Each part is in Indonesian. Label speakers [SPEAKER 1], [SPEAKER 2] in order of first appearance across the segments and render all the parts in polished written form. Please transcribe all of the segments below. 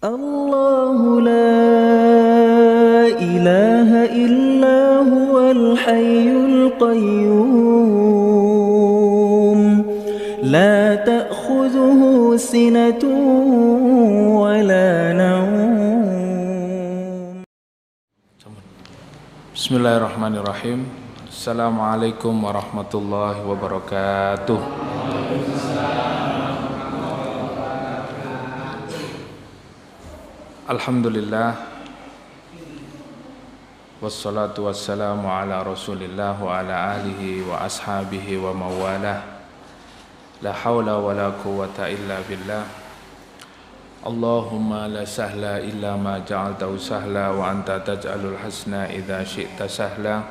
[SPEAKER 1] الله لا إله إلا هو الحي القيوم لا تأخذه سنة ولا نوم.
[SPEAKER 2] Bismillahirrahmanirrahim. Assalamualaikum warahmatullahi wabarakatuh. Alhamdulillah, wassalatu wassalamu ala rasulillah wa ala alihi wa ashabihi wa mawalah. La hawla wa la quwwata illa billah. Allahumma la sahla illa ma ja'altahu sahla wa anta taj'alul hasna idha syi'ta sahla.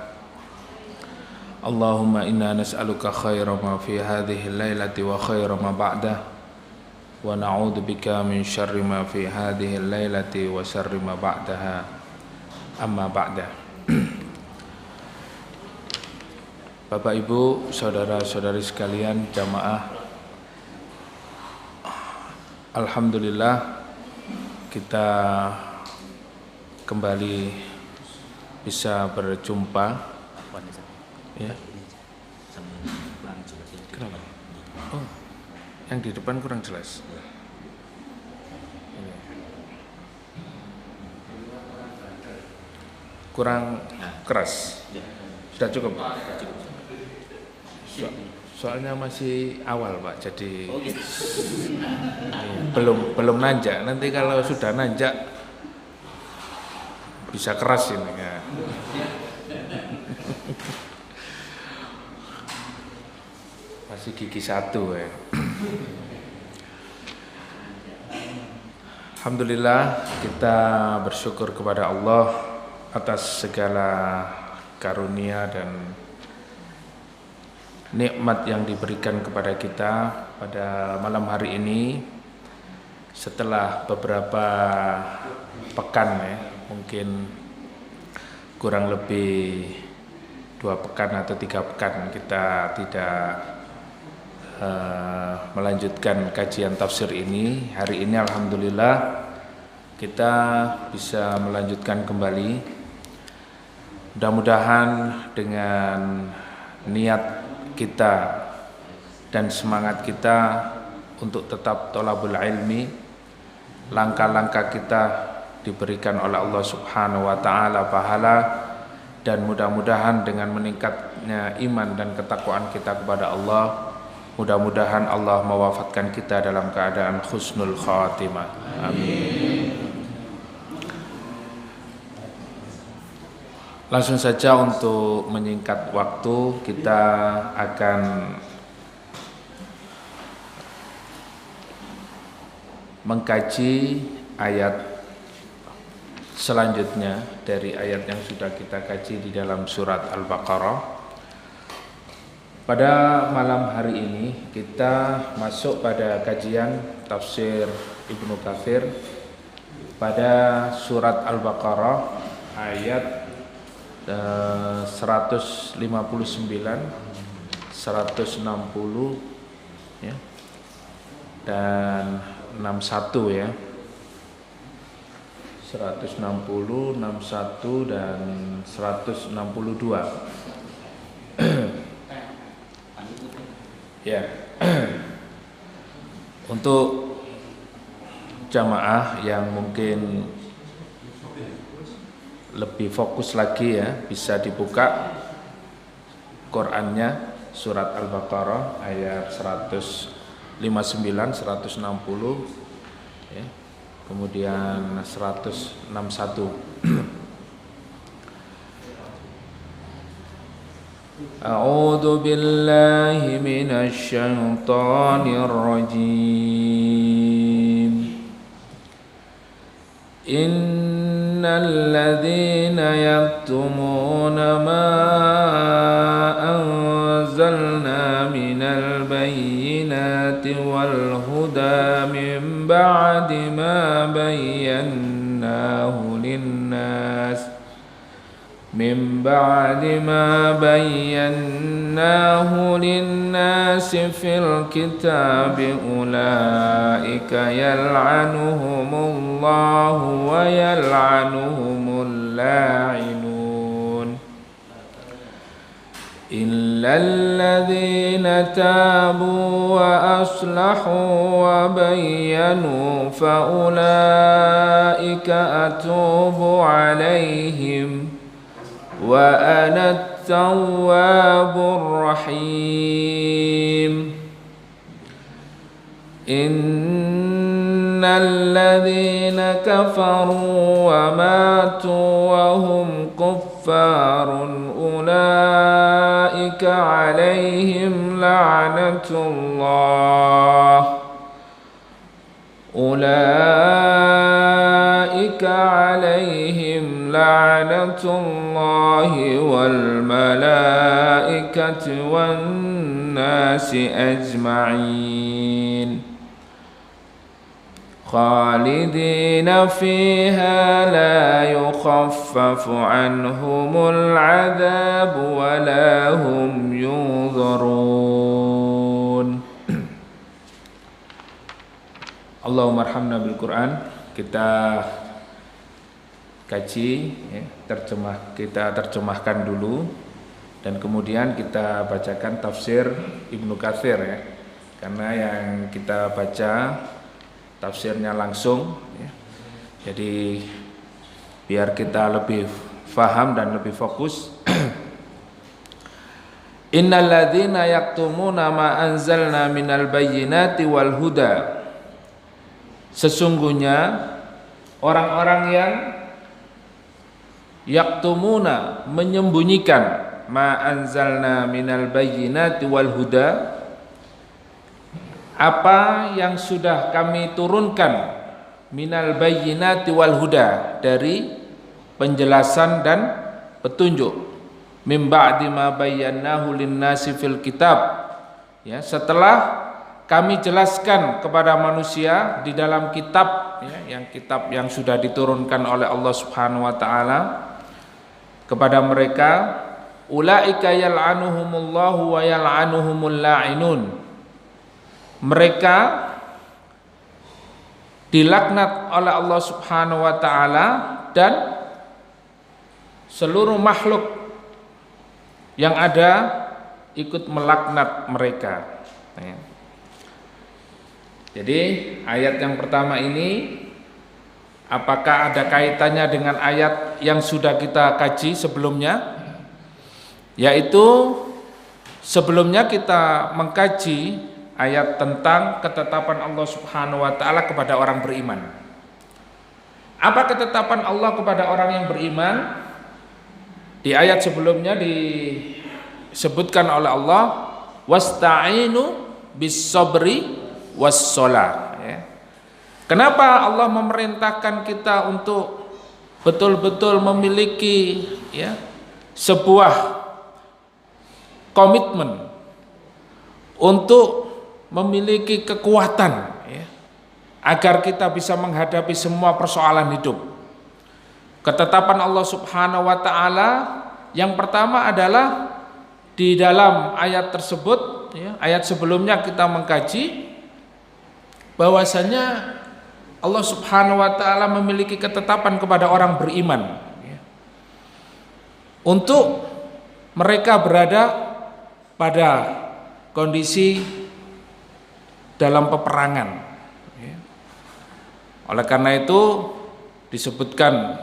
[SPEAKER 2] Allahumma inna nas'aluka khaira ma fi hadhihi al-lailati wa khaira ma ba'dah. Wa na'udzu bika min syarri ma fi hadhihi al-lailati wa syarri ma ba'daha. Amma ba'da. Bapak Ibu, saudara-saudari sekalian, jamaah, alhamdulillah kita kembali bisa berjumpa. Ya. Kenapa? Oh, yang di depan kurang jelas. Kurang keras. Sudah cukup? Soalnya masih awal, Pak. Jadi belum nanjak. Nanti kalau sudah nanjak bisa keras ini ya. Masih gigi satu ya. Alhamdulillah kita bersyukur kepada Allah atas segala karunia dan nikmat yang diberikan kepada kita pada malam hari ini. Setelah beberapa pekan ya, mungkin kurang lebih 2 pekan atau 3 pekan kita tidak melanjutkan kajian tafsir ini. Hari ini alhamdulillah kita bisa melanjutkan kembali. Mudah-mudahan dengan niat kita dan semangat kita untuk tetap thalabul ilmi, langkah-langkah kita diberikan oleh Allah Subhanahu wa taala pahala, dan mudah-mudahan dengan meningkatnya iman dan ketakwaan kita kepada Allah, mudah-mudahan Allah mewafatkan kita dalam keadaan husnul khatimah. Amin. Langsung saja untuk menyingkat waktu, kita akan mengkaji ayat selanjutnya dari ayat yang sudah kita kaji di dalam surat Al-Baqarah. Pada malam hari ini kita masuk pada kajian tafsir Ibnu Katsir pada surat Al-Baqarah ayat 159, 160 ya, dan 61 ya. 160, 61 dan 162. Ya. Untuk jamaah yang mungkin lebih fokus lagi ya, bisa dibuka Qur'annya surat Al-Baqarah ayat 159, 160 ya. Kemudian 161. A'udzu billahi minasy syaithanir rajim. Innal ladzina yaktumuna ma anzalna minal bayyinati wal huda min ba'di ma bayyanahu linnas من بعد ما بيناه للناس في الكتاب أولئك يلعنهم الله ويلعنهم اللاعنون إلا الذين تابوا وأصلحوا وبينوا فأولئك أتوب عليهم وأنا التواب الرحيم إن الذين كفروا وماتوا وهم كفار أولئك عليهم لعنة الله والملائكة والناس أجمعين خالدين فيها لا يخفف عنهم العذاب ولا هم ينظرون. Allahumma arhamna bil Quran. Kita kaji ya, kita terjemahkan dulu dan kemudian kita bacakan tafsir Ibnu Katsir ya. Karena yang kita baca tafsirnya langsung ya. Jadi biar kita lebih faham dan lebih fokus. Innal ladzina yaktumuna ma anzalna minal bayyinati wal huda. Sesungguhnya orang-orang yang yaktumuna menyembunyikan ma anzalna minal bayyinati wal huda, apa yang sudah kami turunkan minal bayyinati wal huda, dari penjelasan dan petunjuk, mim ba'di ma bayyannahu lin-nasi fil kitab, ya, setelah kami jelaskan kepada manusia di dalam kitab ya, kitab yang sudah diturunkan oleh Allah Subhanahu wa taala kepada mereka, ulaika yal'anuhumullahu wa yal'anuhumul la'inun. Mereka dilaknat oleh Allah Subhanahu wa taala dan seluruh makhluk yang ada ikut melaknat mereka. Jadi ayat yang pertama ini apakah ada kaitannya dengan ayat yang sudah kita kaji sebelumnya? Yaitu sebelumnya kita mengkaji ayat tentang ketetapan Allah Subhanahu wa taala kepada orang beriman. Apa ketetapan Allah kepada orang yang beriman? Di ayat sebelumnya disebutkan oleh Allah, wasta'inu bis-sabri was-shalah ya. Kenapa Allah memerintahkan kita untuk betul-betul memiliki ya, sebuah komitmen untuk memiliki kekuatan ya, agar kita bisa menghadapi semua persoalan hidup. Ketetapan Allah Subhanahu wa taala yang pertama adalah di dalam ayat tersebut ya, ayat sebelumnya kita mengkaji bahwasanya Allah Subhanahu wa taala memiliki ketetapan kepada orang beriman ya, untuk mereka berada pada kondisi dalam peperangan ya. Oleh karena itu disebutkan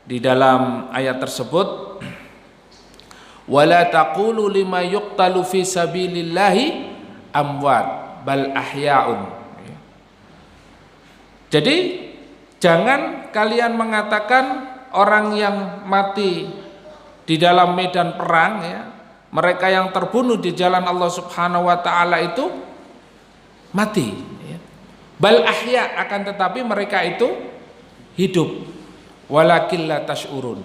[SPEAKER 2] di dalam ayat tersebut, wala taqulu lima yuqtalu fi sabilillahi amwat bal ahya'un. Jadi jangan kalian mengatakan orang yang mati di dalam medan perang ya, mereka yang terbunuh di jalan Allah Subhanahu wa taala itu mati ya. Bal ahya, akan tetapi mereka itu hidup, walakin la tash'urun.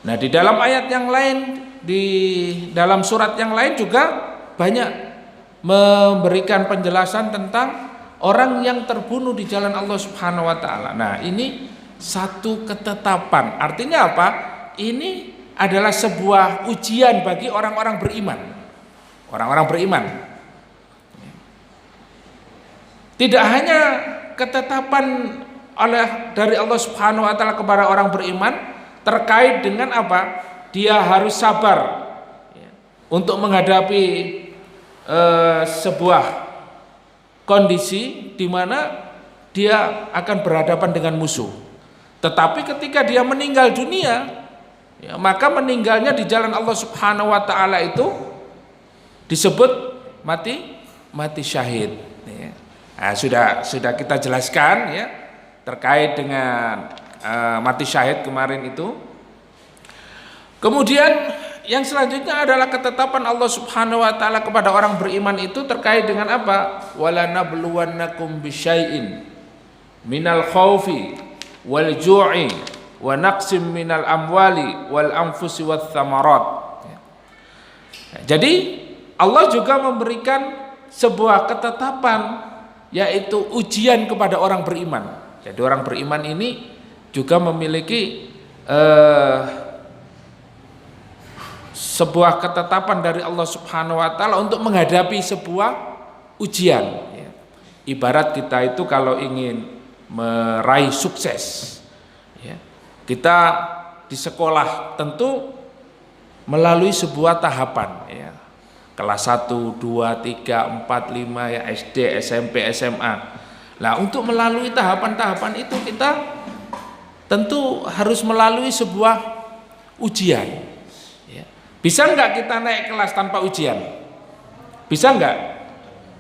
[SPEAKER 2] Nah, di dalam ayat yang lain, di dalam surat yang lain juga banyak memberikan penjelasan tentang orang yang terbunuh di jalan Allah Subhanahu wa taala. Nah, ini satu ketetapan. Artinya apa? ini adalah sebuah ujian bagi orang-orang beriman. Orang-orang beriman. Tidak hanya ketetapan dari Allah Subhanahu wa taala kepada orang beriman terkait dengan apa? Dia harus sabar untuk menghadapi sebuah kondisi di mana dia akan berhadapan dengan musuh. Tetapi ketika dia meninggal dunia, ya, maka meninggalnya di jalan Allah Subhanahu wa taala itu disebut mati syahid. Ya. Nah, sudah kita jelaskan ya terkait dengan mati syahid kemarin itu. Kemudian yang selanjutnya adalah ketetapan Allah Subhanahu wa taala kepada orang beriman itu terkait dengan apa? Wala nabluwannakum bisyai'in minal khaufi wal ju'i wa naqsim minal amwali wal anfusi wath thamarat. Jadi Allah juga memberikan sebuah ketetapan yaitu ujian kepada orang beriman. Jadi orang beriman ini juga memiliki sebuah ketetapan dari Allah Subhanahu wa taala untuk menghadapi sebuah ujian. Ibarat kita itu kalau ingin meraih sukses, ya, kita di sekolah tentu melalui sebuah tahapan, ya, kelas 1, 2, 3, 4, 5 ya, SD, SMP, SMA. Nah, untuk melalui tahapan-tahapan itu kita tentu harus melalui sebuah ujian. Ya. Bisa enggak kita naik kelas tanpa ujian? Bisa enggak?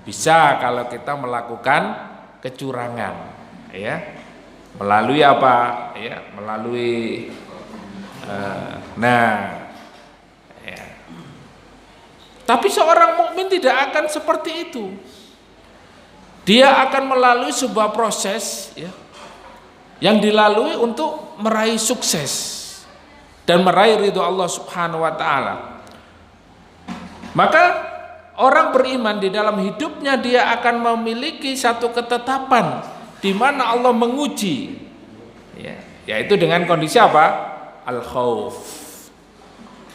[SPEAKER 2] Bisa kalau kita melakukan kecurangan, ya. Melalui apa? Ya, melalui ya. Tapi seorang mukmin tidak akan seperti itu. Dia akan melalui sebuah proses, ya, yang dilalui untuk meraih sukses dan meraih ridho Allah Subhanahu wa taala. Maka orang beriman di dalam hidupnya dia akan memiliki satu ketetapan di mana Allah menguji, ya, yaitu dengan kondisi apa? Al-khauf.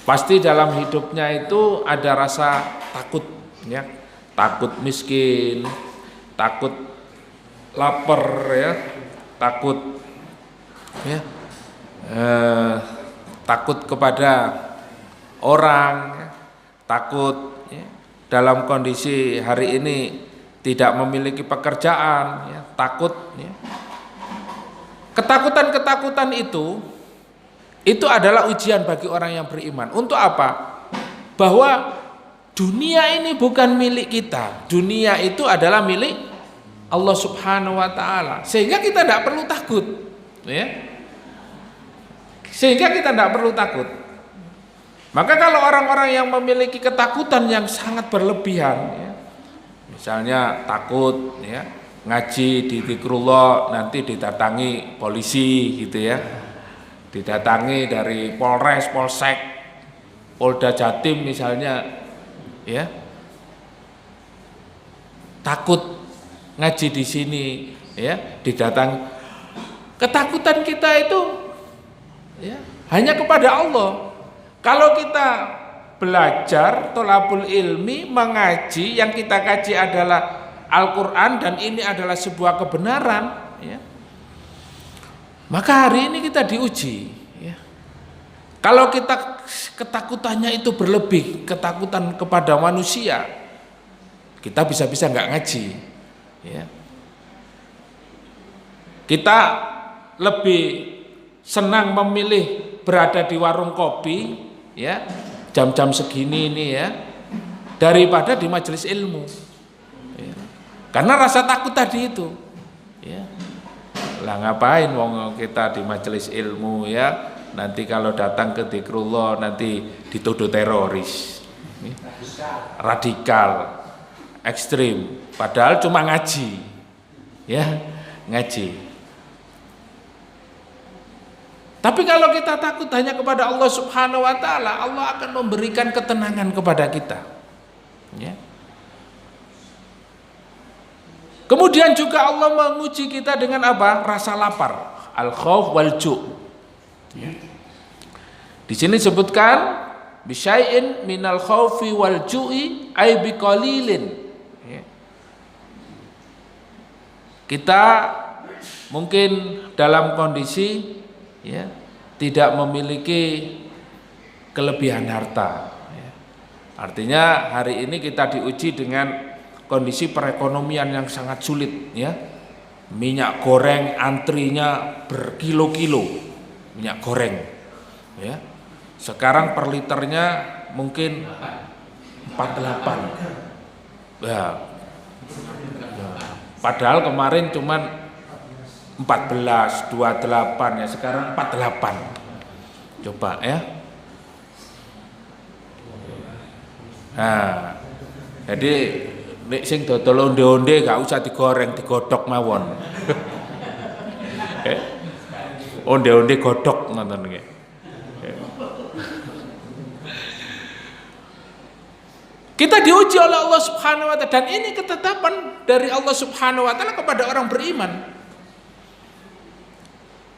[SPEAKER 2] Pasti dalam hidupnya itu ada rasa takut, ya, takut miskin, takut lapar, ya, takut, ya, takut kepada orang, ya, takut, ya, dalam kondisi hari ini tidak memiliki pekerjaan, ya, takut, ya. Ketakutan-ketakutan itu adalah ujian bagi orang yang beriman. Untuk apa? Bahwa dunia ini bukan milik kita. Dunia itu adalah milik Allah Subhanahu wa taala. Sehingga kita tidak perlu takut, ya. Sehingga kita tidak perlu takut. Maka kalau orang-orang yang memiliki ketakutan yang sangat berlebihan, ya, misalnya takut, ya, ngaji di zikrullah nanti didatangi polisi gitu, ya, didatangi dari Polres, Polsek, Polda Jatim misalnya, ya, takut ngaji di sini, ya, didatangi. Ketakutan kita itu, ya, hanya kepada Allah. Kalau kita belajar tholabul ilmi, mengaji, yang kita kaji adalah Al-Quran dan ini adalah sebuah kebenaran, ya, maka hari ini kita diuji, ya. Kalau kita ketakutannya itu berlebih, ketakutan kepada manusia, kita bisa-bisa nggak ngaji, ya. Kita lebih senang memilih berada di warung kopi, ya, jam-jam segini ini, ya, daripada di majelis ilmu, ya. Karena rasa takut tadi itu, ya. Lah ngapain wong kita di majelis ilmu, ya, nanti kalau datang ke zikrullah nanti dituduh teroris, ya, radikal, ekstrim, padahal cuma ngaji, ya, ngaji. Tapi kalau kita takut hanya kepada Allah Subhanahu wa taala, Allah akan memberikan ketenangan kepada kita, ya. Kemudian juga Allah menguji kita dengan apa? Rasa lapar, al-khauf wal ju', ya. Di sini disebutkan bisyai'in minal khaufi wal ju'i ay biqalilin. Ya. Kita mungkin dalam kondisi ya, tidak memiliki kelebihan harta. Ya. Artinya hari ini kita diuji dengan kondisi perekonomian yang sangat sulit. Ya. Minyak goreng antrinya berkilo-kilo minyak goreng. Ya. Sekarang per liternya mungkin 48. Ya. Padahal kemarin cuman 14, 28 ya, sekarang 48. Coba ya. Nah, jadi nek sing dodol onde-onde gak usah digoreng, digodhog mawon. Onde-onde godhog ngoten nggih. Kita diuji oleh Allah Subhanahu wa taala, dan ini ketetapan dari Allah Subhanahu wa taala kepada orang beriman.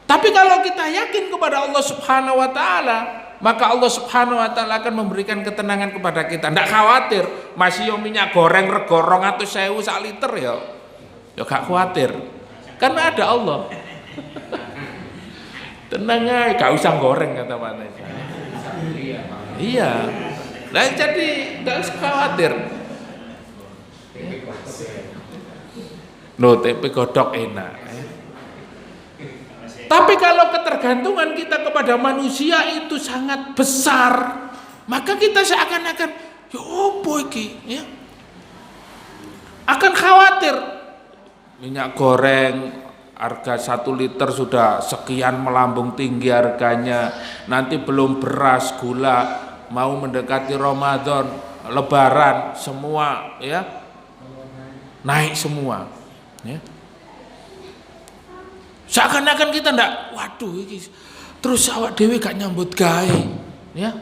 [SPEAKER 2] Tapi kalau kita yakin kepada Allah Subhanahu wa taala, maka Allah Subhanahu wa taala akan memberikan ketenangan kepada kita. Ndak khawatir, masih yo minyak goreng rego 200.000 sak liter ya. Ya gak khawatir. Karena ada Allah. Tenang aja, gak usah goreng kata Pak Nesa. Iya. Nah, jadi gak usah khawatir. No, tempe godhog enak. Tapi kalau ketergantungan kita kepada manusia itu sangat besar, maka kita seakan-akan ya opo iki ya. Akan khawatir. Minyak goreng harga 1 liter sudah sekian melambung tinggi harganya. Nanti belum beras, gula, mau mendekati Ramadan, Lebaran, semua ya naik semua. Ya. Seakan-akan kita ndak, waduh iki terus awak dhewe gak nyambut gawe, ya.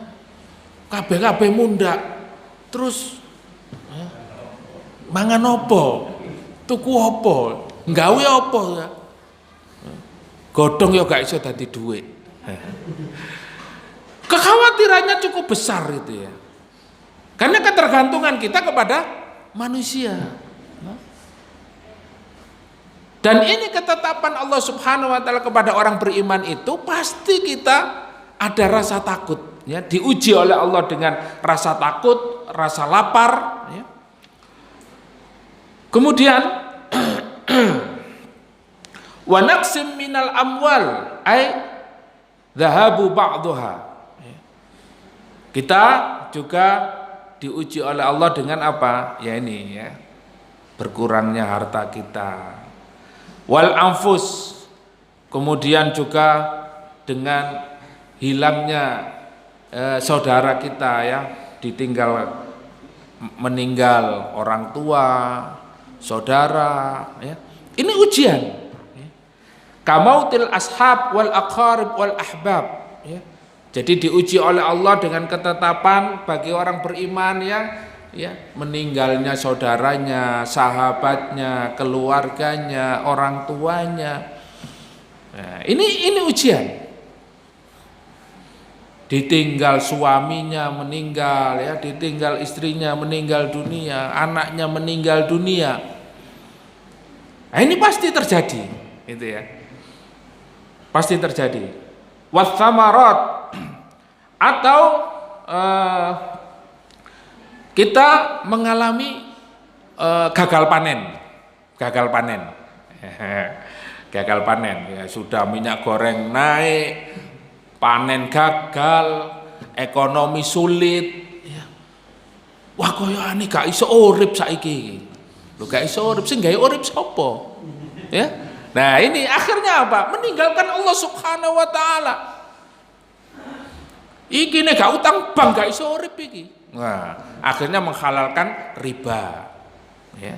[SPEAKER 2] Kabeh-kabeh mundak. Terus ya, mangan opo? Tuku opo? Nggawe opo ya? Godhong ya gak iso dadi dhuwit. Kekhawatirannya cukup besar itu ya. Karena ketergantungan kita kepada manusia. Dan ini ketetapan Allah Subhanahu wa taala kepada orang beriman itu pasti kita ada rasa takut ya, diuji oleh Allah dengan rasa takut, rasa lapar ya. Kemudian wa naqsim minal amwal ay dhahabu ba'daha. Kita juga diuji oleh Allah dengan apa? Ya ini ya. Berkurangnya harta kita. Wal anfus, kemudian juga dengan hilangnya saudara kita ya, ditinggal meninggal orang tua, saudara ya. Ini ujian. Kamautil ashab wal aqarib wal ahbab ya. Jadi diuji oleh Allah dengan ketetapan bagi orang beriman yang ya, meninggalnya saudaranya, sahabatnya, keluarganya, orang tuanya. Nah, ini ujian. Ditinggal suaminya meninggal ya, ditinggal istrinya meninggal dunia, anaknya meninggal dunia. Nah, ini pasti terjadi, itu ya. Pasti terjadi. Wathamarat, atau kita mengalami gagal panen, gagal panen ya, sudah minyak goreng naik, panen gagal, ekonomi sulit ya. Wah koyo ani gak iso urip saiki. Lho gak iso urip, sing gawe urip sapa? Ya. Nah, ini akhirnya apa? Meninggalkan Allah Subhanahu wa taala. Iki nek gak utang bank gak iso urip iki. Nah, akhirnya menghalalkan riba. Ya.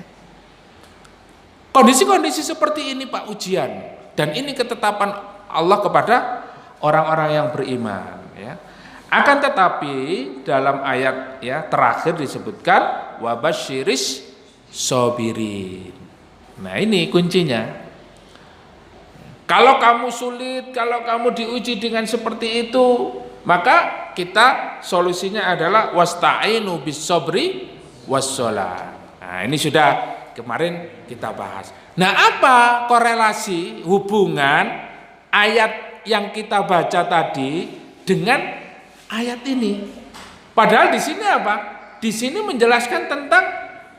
[SPEAKER 2] Kondisi-kondisi seperti ini Pak ujian, dan ini ketetapan Allah kepada orang-orang yang beriman. Ya. Akan tetapi dalam ayat ya terakhir disebutkan wabasyiris sobirin. Nah ini kuncinya. Kalau kamu sulit, kalau kamu diuji dengan seperti itu, Maka kita solusinya adalah wasta'inu bis sabri wassalah. Nah, ini sudah kemarin kita bahas. Nah, apa korelasi hubungan ayat yang kita baca tadi dengan ayat ini? Padahal di sini apa? Di sini menjelaskan tentang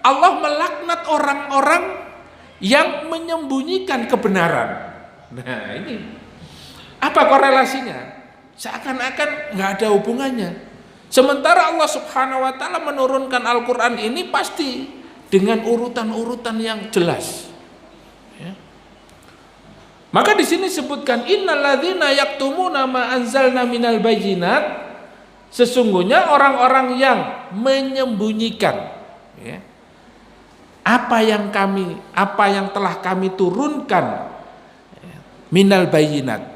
[SPEAKER 2] Allah melaknat orang-orang yang menyembunyikan kebenaran. Nah, ini apa korelasinya? Seakan-akan nggak ada hubungannya. Sementara Allah Subhanahu wa taala menurunkan Al-Qur'an ini pasti dengan urutan-urutan yang jelas. Ya. Maka di sini sebutkan innalladzina yaktumuna ma anzalna minal bayyinat, sesungguhnya orang-orang yang menyembunyikan ya, apa yang telah kami turunkan ya, minal bayyinat.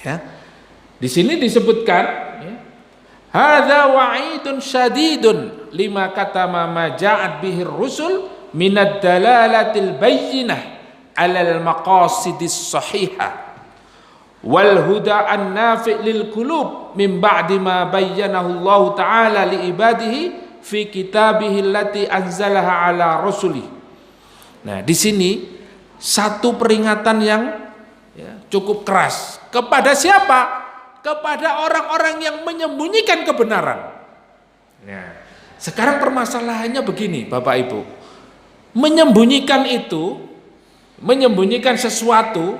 [SPEAKER 2] Ya. Di sini disebutkan ya, hadza wa'idun syadidun lima katama ma ja'at bihir rusul minad dalalatil bayyinah alal maqasidis sahihah wal huda an-nafi' lil qulub min ba'di ma bayyanahu Allah ta'ala li ibadihi fi kitabihi allati anzalaha ala rasulih. Nah, di sini satu peringatan yang ya, cukup keras kepada siapa? Kepada orang-orang yang menyembunyikan kebenaran. Nah, sekarang permasalahannya begini, Bapak Ibu. Menyembunyikan sesuatu,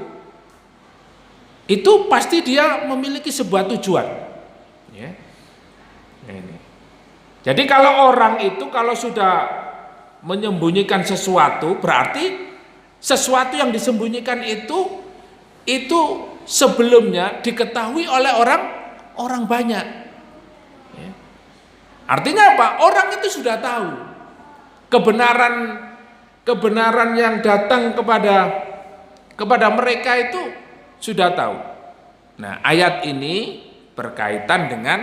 [SPEAKER 2] itu pasti dia memiliki sebuah tujuan. Ya. Ini. Jadi kalau orang itu kalau sudah menyembunyikan sesuatu, berarti sesuatu yang disembunyikan itu sebelumnya diketahui oleh orang banyak. Ya. Artinya apa? Orang itu sudah tahu kebenaran yang datang kepada mereka itu sudah tahu. Nah, ayat ini berkaitan dengan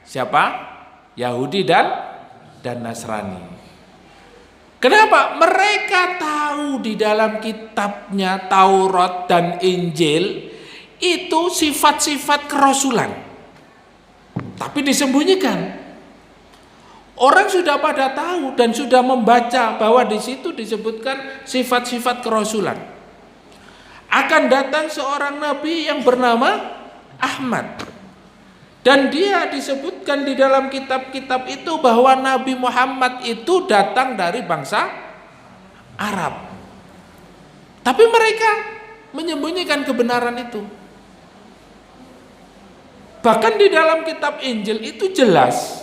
[SPEAKER 2] siapa? Yahudi dan Nasrani. Kenapa? Mereka tahu di dalam kitabnya Taurat dan Injil itu sifat-sifat kerasulan, tapi disembunyikan. Orang sudah pada tahu dan sudah membaca bahwa di situ disebutkan sifat-sifat kerasulan. Akan datang seorang nabi yang bernama Ahmad, dan dia disebutkan di dalam kitab-kitab itu bahwa Nabi Muhammad itu datang dari bangsa Arab, tapi mereka menyembunyikan kebenaran itu. Bahkan di dalam kitab Injil itu jelas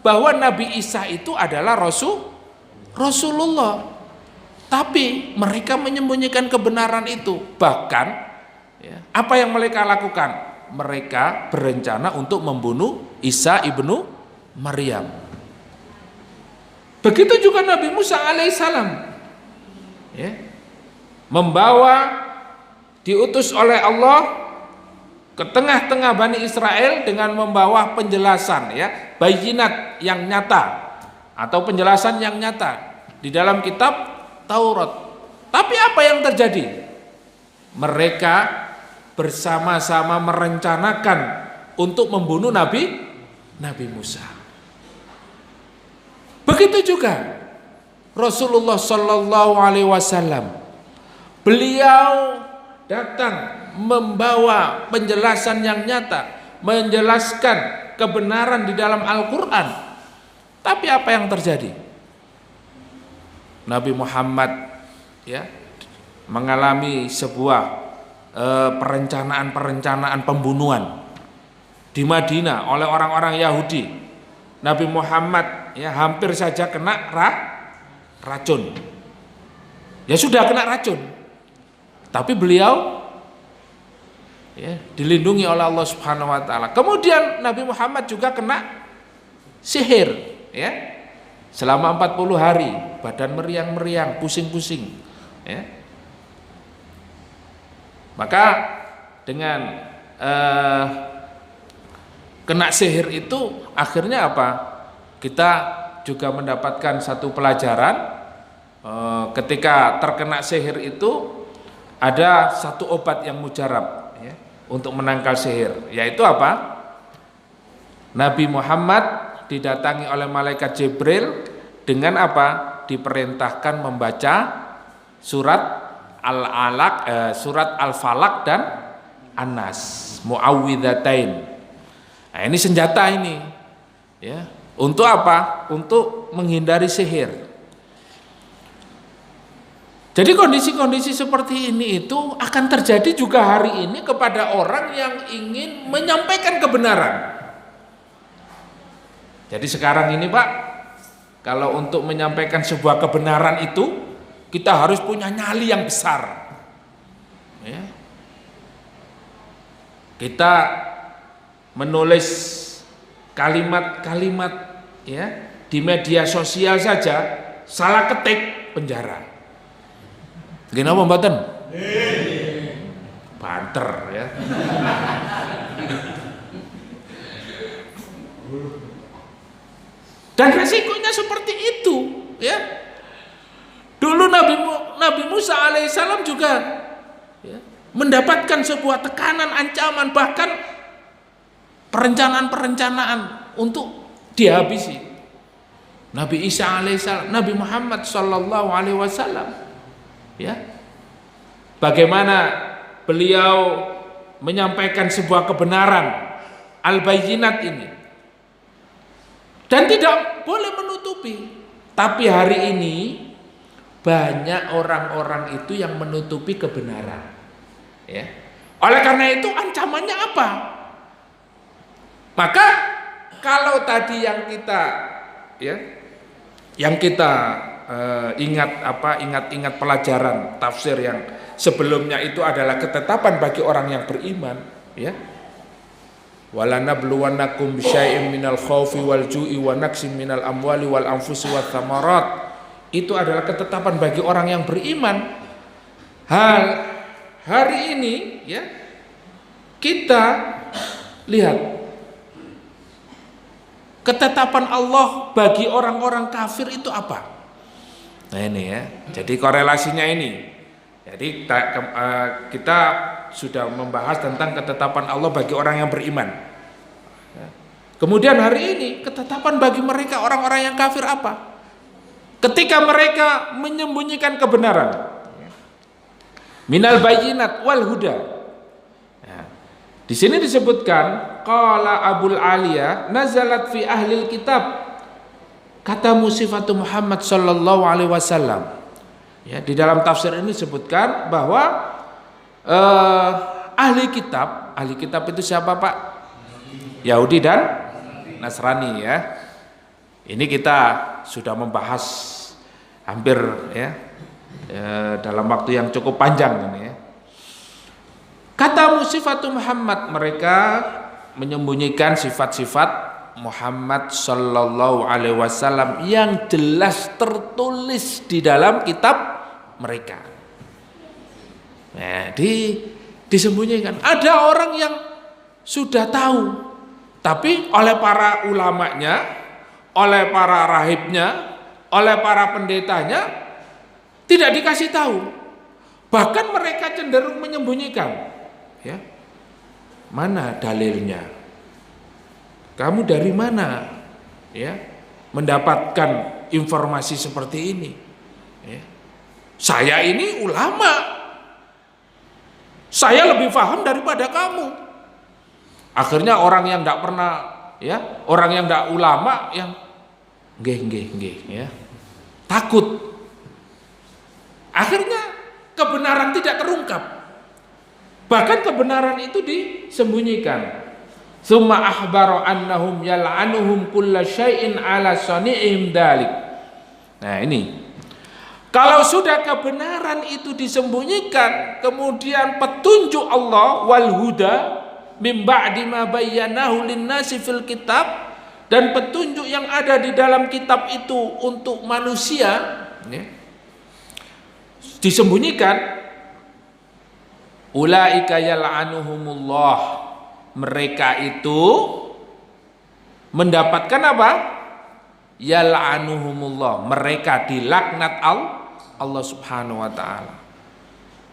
[SPEAKER 2] bahwa Nabi Isa itu adalah Rasulullah. Tapi mereka menyembunyikan kebenaran itu. Bahkan ya, apa yang mereka lakukan? Mereka berencana untuk membunuh Isa ibnu Maryam. Begitu juga Nabi Musa alaihissalam. Ya, diutus oleh Allah ke tengah-tengah Bani Israel dengan membawa penjelasan ya, bayyinat yang nyata atau penjelasan yang nyata di dalam kitab Taurat. Tapi apa yang terjadi? Mereka bersama-sama merencanakan untuk membunuh Nabi Musa. Begitu juga Rasulullah Shallallahu Alaihi Wasallam, beliau datang membawa penjelasan yang nyata, menjelaskan kebenaran di dalam Al-Quran. Tapi apa yang terjadi? Nabi Muhammad ya mengalami sebuah perencanaan pembunuhan di Madinah oleh orang-orang Yahudi. Nabi Muhammad ya hampir saja kena racun. Ya sudah kena racun. Tapi beliau ya, dilindungi oleh Allah Subhanahu wa taala. Kemudian Nabi Muhammad juga kena sihir ya. Selama 40 hari badan meriang-meriang, pusing-pusing ya. Maka dengan kena sihir itu akhirnya apa? Kita juga mendapatkan satu pelajaran ketika terkena sihir itu ada satu obat yang mujarab ya, untuk menangkal sihir, yaitu apa? Nabi Muhammad didatangi oleh malaikat Jibril dengan apa? Diperintahkan membaca surat surat Al-Falaq dan An-Nas, muawwidzatain. Nah, ini senjata ini, ya. Untuk apa? Untuk menghindari sihir. Jadi kondisi-kondisi seperti ini itu akan terjadi juga hari ini kepada orang yang ingin menyampaikan kebenaran. Jadi sekarang ini Pak, kalau untuk menyampaikan sebuah kebenaran itu kita harus punya nyali yang besar, ya. Kita menulis kalimat-kalimat, ya, di media sosial saja salah ketik penjara. Gimana mboten? Banter, ya. Dan resikonya seperti itu, ya. Dulu Nabi Musa alaihissalam juga, ya, mendapatkan sebuah tekanan, ancaman, bahkan perencanaan untuk dihabisi. Nabi Isa alaihissalam, Nabi Muhammad sallallahu alaihi wasallam, ya. Bagaimana beliau menyampaikan sebuah kebenaran al-bayyinat ini. Dan tidak boleh menutupi. Tapi hari ini banyak orang-orang itu yang menutupi kebenaran, ya. Oleh karena itu ancamannya apa? Maka kalau tadi yang kita, ya, yang kita ingat pelajaran tafsir yang sebelumnya itu adalah ketetapan bagi orang yang beriman, ya. Walanabluwannakum bisyai'in minal khaufi wal ju'i wa naqsin minal amwali wal anfusi wath thamarat. Itu adalah ketetapan bagi orang yang beriman. Hari ini, ya, kita lihat ketetapan Allah bagi orang-orang kafir itu apa? Nah ini, ya. Jadi korelasinya ini. Jadi kita sudah membahas tentang ketetapan Allah bagi orang yang beriman. Kemudian hari ini ketetapan bagi mereka orang-orang yang kafir apa? Ketika mereka menyembunyikan kebenaran, minal bayyinat wal huda. Nah, di sini disebutkan qala Abul Aliyah nazalat fi ahlil kitab, kata musifatu Muhammad sallallahu alaihi wasallam. Ya, di dalam tafsir ini disebutkan bahwa ahli kitab itu siapa Pak? Yahudi dan Nasrani, ya. Ini kita sudah membahas hampir, ya, dalam waktu yang cukup panjang ini, ya. Kata musifatu Muhammad, mereka menyembunyikan sifat-sifat Muhammad sallallahu alaihi wasallam yang jelas tertulis di dalam kitab mereka. Nah, disembunyikan. Ada orang yang sudah tahu, tapi oleh para ulamanya, oleh para rahibnya, oleh para pendetanya tidak dikasih tahu. Bahkan mereka cenderung menyembunyikan, ya. Mana dalilnya? Kamu dari mana, ya, mendapatkan informasi seperti ini? Ya. Saya ini ulama, saya lebih paham daripada kamu. Akhirnya orang yang tidak pernah, ya, orang yang tidak ulama yang nggih, ya, takut. Akhirnya kebenaran tidak terungkap. Bahkan kebenaran itu disembunyikan. Tsumma akhbara annahum yal'anuhum kulla syai'in ala sani'ihim dalik. Nah, ini. Kalau sudah kebenaran itu disembunyikan, kemudian petunjuk Allah wal huda mim ba'di ma bayyanahu lin-nasi fil kitab, dan petunjuk yang ada di dalam kitab itu untuk manusia, ya, disembunyikan. Ulaika yal'anuhumullah, mereka itu mendapatkan apa? Yal'anuhumullah, mereka dilaknat Allah subhanahu wa ta'ala.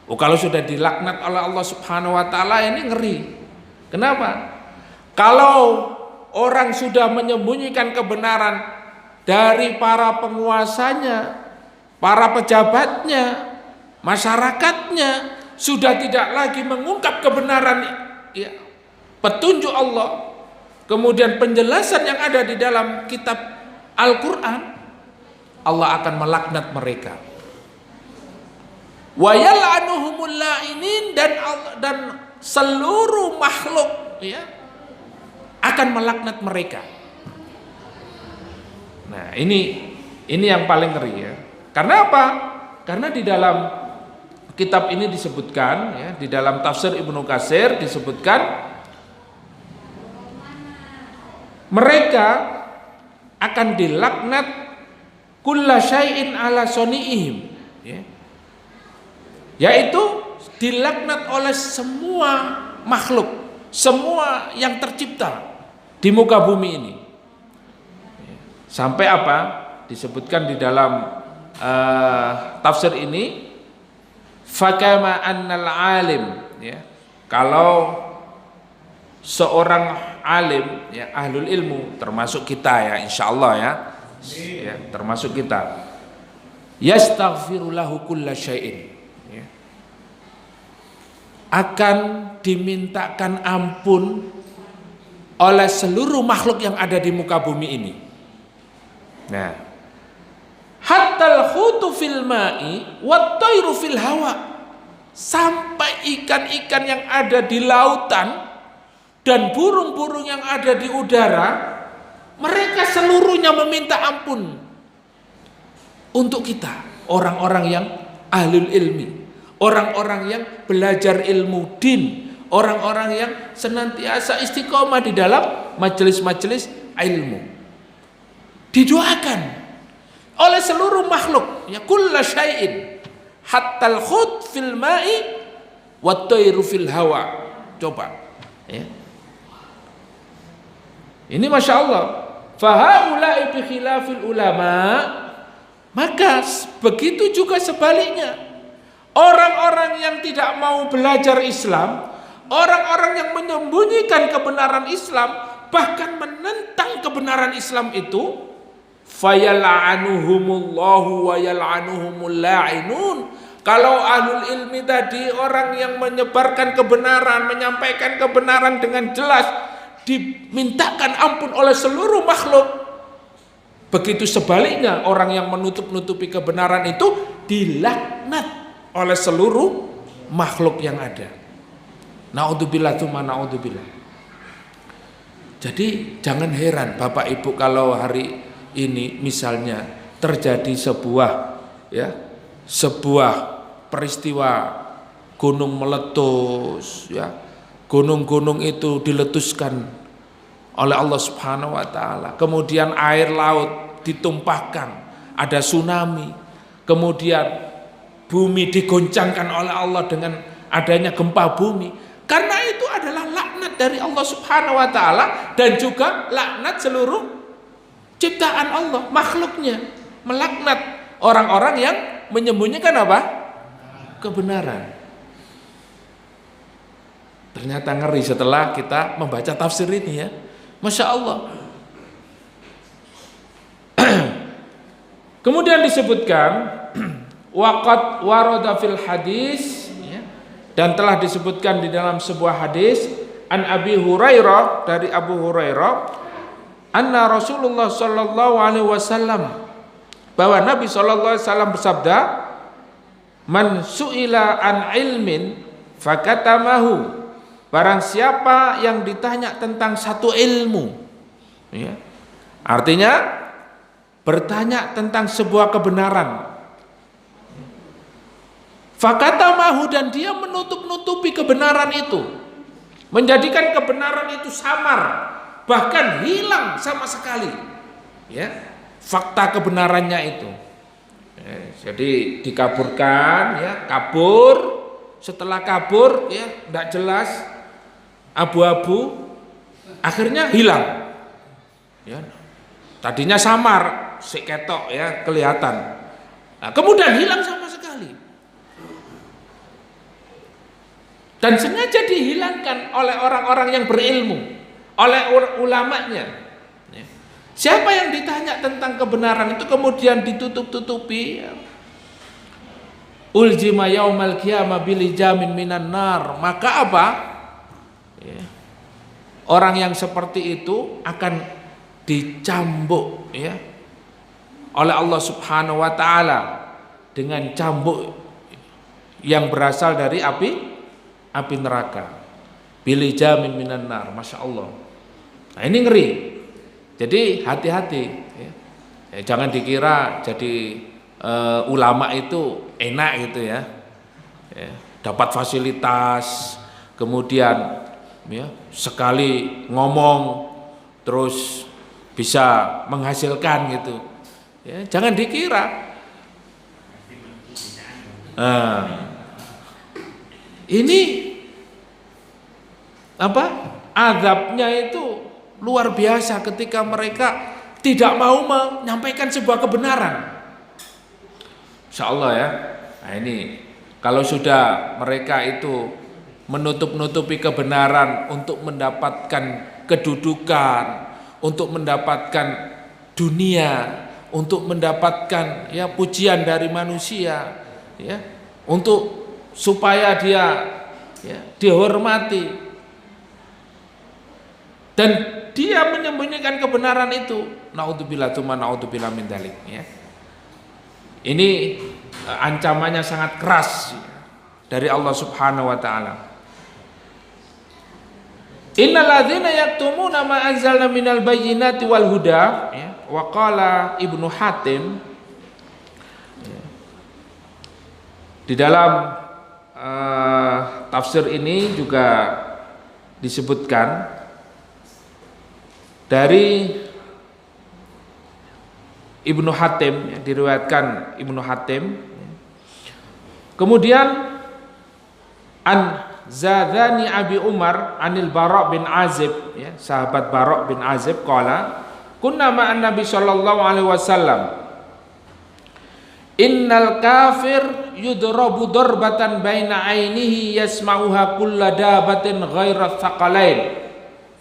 [SPEAKER 2] Kalau sudah dilaknat oleh Allah subhanahu wa ta'ala, ini ngeri. Kenapa? Kalau orang sudah menyembunyikan kebenaran dari para penguasanya, para pejabatnya, masyarakatnya, sudah tidak lagi mengungkap kebenaran, ya, petunjuk Allah, kemudian penjelasan yang ada di dalam kitab Al-Quran, Allah akan melaknat mereka. Wa yal'anuhumul la'inin, dan seluruh makhluk, ya, akan melaknat mereka. Nah, ini yang paling ngeri, ya. Karena apa? Karena di dalam kitab ini disebutkan, ya, di dalam tafsir Ibnu Katsir disebutkan mereka akan dilaknat kulla syai'in ala soni'ihim, ya. Yaitu dilaknat oleh semua makhluk, semua yang tercipta di muka bumi ini. Sampai apa? Disebutkan di dalam tafsir ini, fakama annal alim, ya, kalau seorang alim, ya, ahlul ilmu, termasuk kita, ya, insyaallah, ya, termasuk kita, yastaghfiru lahu kulla syai'in, ya, akan dimintakan ampun oleh seluruh makhluk yang ada di muka bumi ini. Nah, hattal khutu fil ma'i wat tayru fil hawa, sampai ikan-ikan yang ada di lautan dan burung-burung yang ada di udara, mereka seluruhnya meminta ampun untuk kita, orang-orang yang ahlul ilmi, orang-orang yang belajar ilmu din, orang-orang yang senantiasa istiqomah di dalam majelis-majelis ilmu. Didoakan oleh seluruh makhluk, ya, kulla syai'in hattal khut fil ma'i wat tayru fil hawa. Coba, ya. Ini Masya Allah. Fahaulai bi khilafil ulama, maka begitu juga sebaliknya, orang-orang yang tidak mau belajar Islam, orang-orang yang menyembunyikan kebenaran Islam, bahkan menentang kebenaran Islam itu, fayal'anuhumullahu wa yal'anuhumul la'inun. Kalau ahlul ilmi tadi, orang yang menyebarkan kebenaran, menyampaikan kebenaran dengan jelas, dimintakan ampun oleh seluruh makhluk. Begitu sebaliknya, orang yang menutup-nutupi kebenaran itu dilaknat oleh seluruh makhluk yang ada. Naudzubillah tsumma naudzubillah. Jadi jangan heran Bapak Ibu kalau hari ini misalnya terjadi sebuah peristiwa gunung meletus, ya, gunung-gunung itu diletuskan oleh Allah Subhanahu wa taala, kemudian air laut ditumpahkan, ada tsunami, kemudian bumi digoncangkan oleh Allah dengan adanya gempa bumi. Karena itu adalah laknat dari Allah Subhanahu wa taala dan juga laknat seluruh ciptaan Allah, makhluknya, melaknat orang-orang yang menyembunyikan apa? Kebenaran. Ternyata ngeri setelah kita membaca tafsir ini, ya. Masya Allah. Kemudian disebutkan waqad warada fil hadis, ya, dan telah disebutkan di dalam sebuah hadis an Abi Hurairah, dari Abu Hurairah, anna Rasulullah sallallahu alaihi wasallam, bahwa Nabi sallallahu alaihi wasallam bersabda, man su'ila an ilmin fakatamahu, barang siapa yang ditanya tentang satu ilmu, ya, artinya bertanya tentang sebuah kebenaran, fakatamahu, dan dia menutup-nutupi kebenaran itu, menjadikan kebenaran itu samar, bahkan hilang sama sekali, ya, fakta kebenarannya itu, ya, jadi dikaburkan, ya, kabur, setelah kabur, ya, tidak jelas, abu-abu, akhirnya hilang, ya, tadinya samar, si ketok, ya, kelihatan, nah, kemudian hilang sama sekali, dan sengaja dihilangkan oleh orang-orang yang berilmu, oleh ulamanya. Ya. Siapa yang ditanya tentang kebenaran itu kemudian ditutup-tutupi, ya. Uljima yaumal qiyamah bilijamin minan nar. Maka apa? Ya. Orang yang seperti itu akan dicambuk, ya, oleh Allah Subhanahu wa taala dengan cambuk yang berasal dari api neraka. Bilijamin minan nar. Masya Allah. Nah, ini ngeri. Jadi hati-hati, ya. Jangan dikira jadi ulama itu enak gitu ya. Dapat fasilitas, kemudian ya, sekali ngomong terus bisa menghasilkan gitu. Ya, jangan dikira. Ini apa? Azabnya itu luar biasa ketika mereka tidak mau menyampaikan sebuah kebenaran. Insyaallah ya. Nah, ini kalau sudah mereka itu menutup-nutupi kebenaran untuk mendapatkan kedudukan, untuk mendapatkan dunia, untuk mendapatkan ya pujian dari manusia, ya, untuk supaya dia ya dihormati. Dan dia menyembunyikan kebenaran itu. Naudzubillah tsumma naudzubillah min dzalik, ya. Ini ancamannya sangat keras dari Allah Subhanahu wa taala. Innal ladzina yaktumuna ma anzalna minal bayyinati wal huda, ya. Wa qala Ibnu Hatim, ya. Di dalam tafsir ini juga disebutkan dari Ibnu Hatim, ya, diriwayatkan Ibnu Hatim. Kemudian an Zadani Abi Umar anil Bara' bin Azib, ya, sahabat Bara' bin Azib qala kunna ma'an Nabi sallallahu alaihi wasallam innal kafir yudrabu darbatan baina ainihi yasma'uha kullu dabatin ghaira thaqalain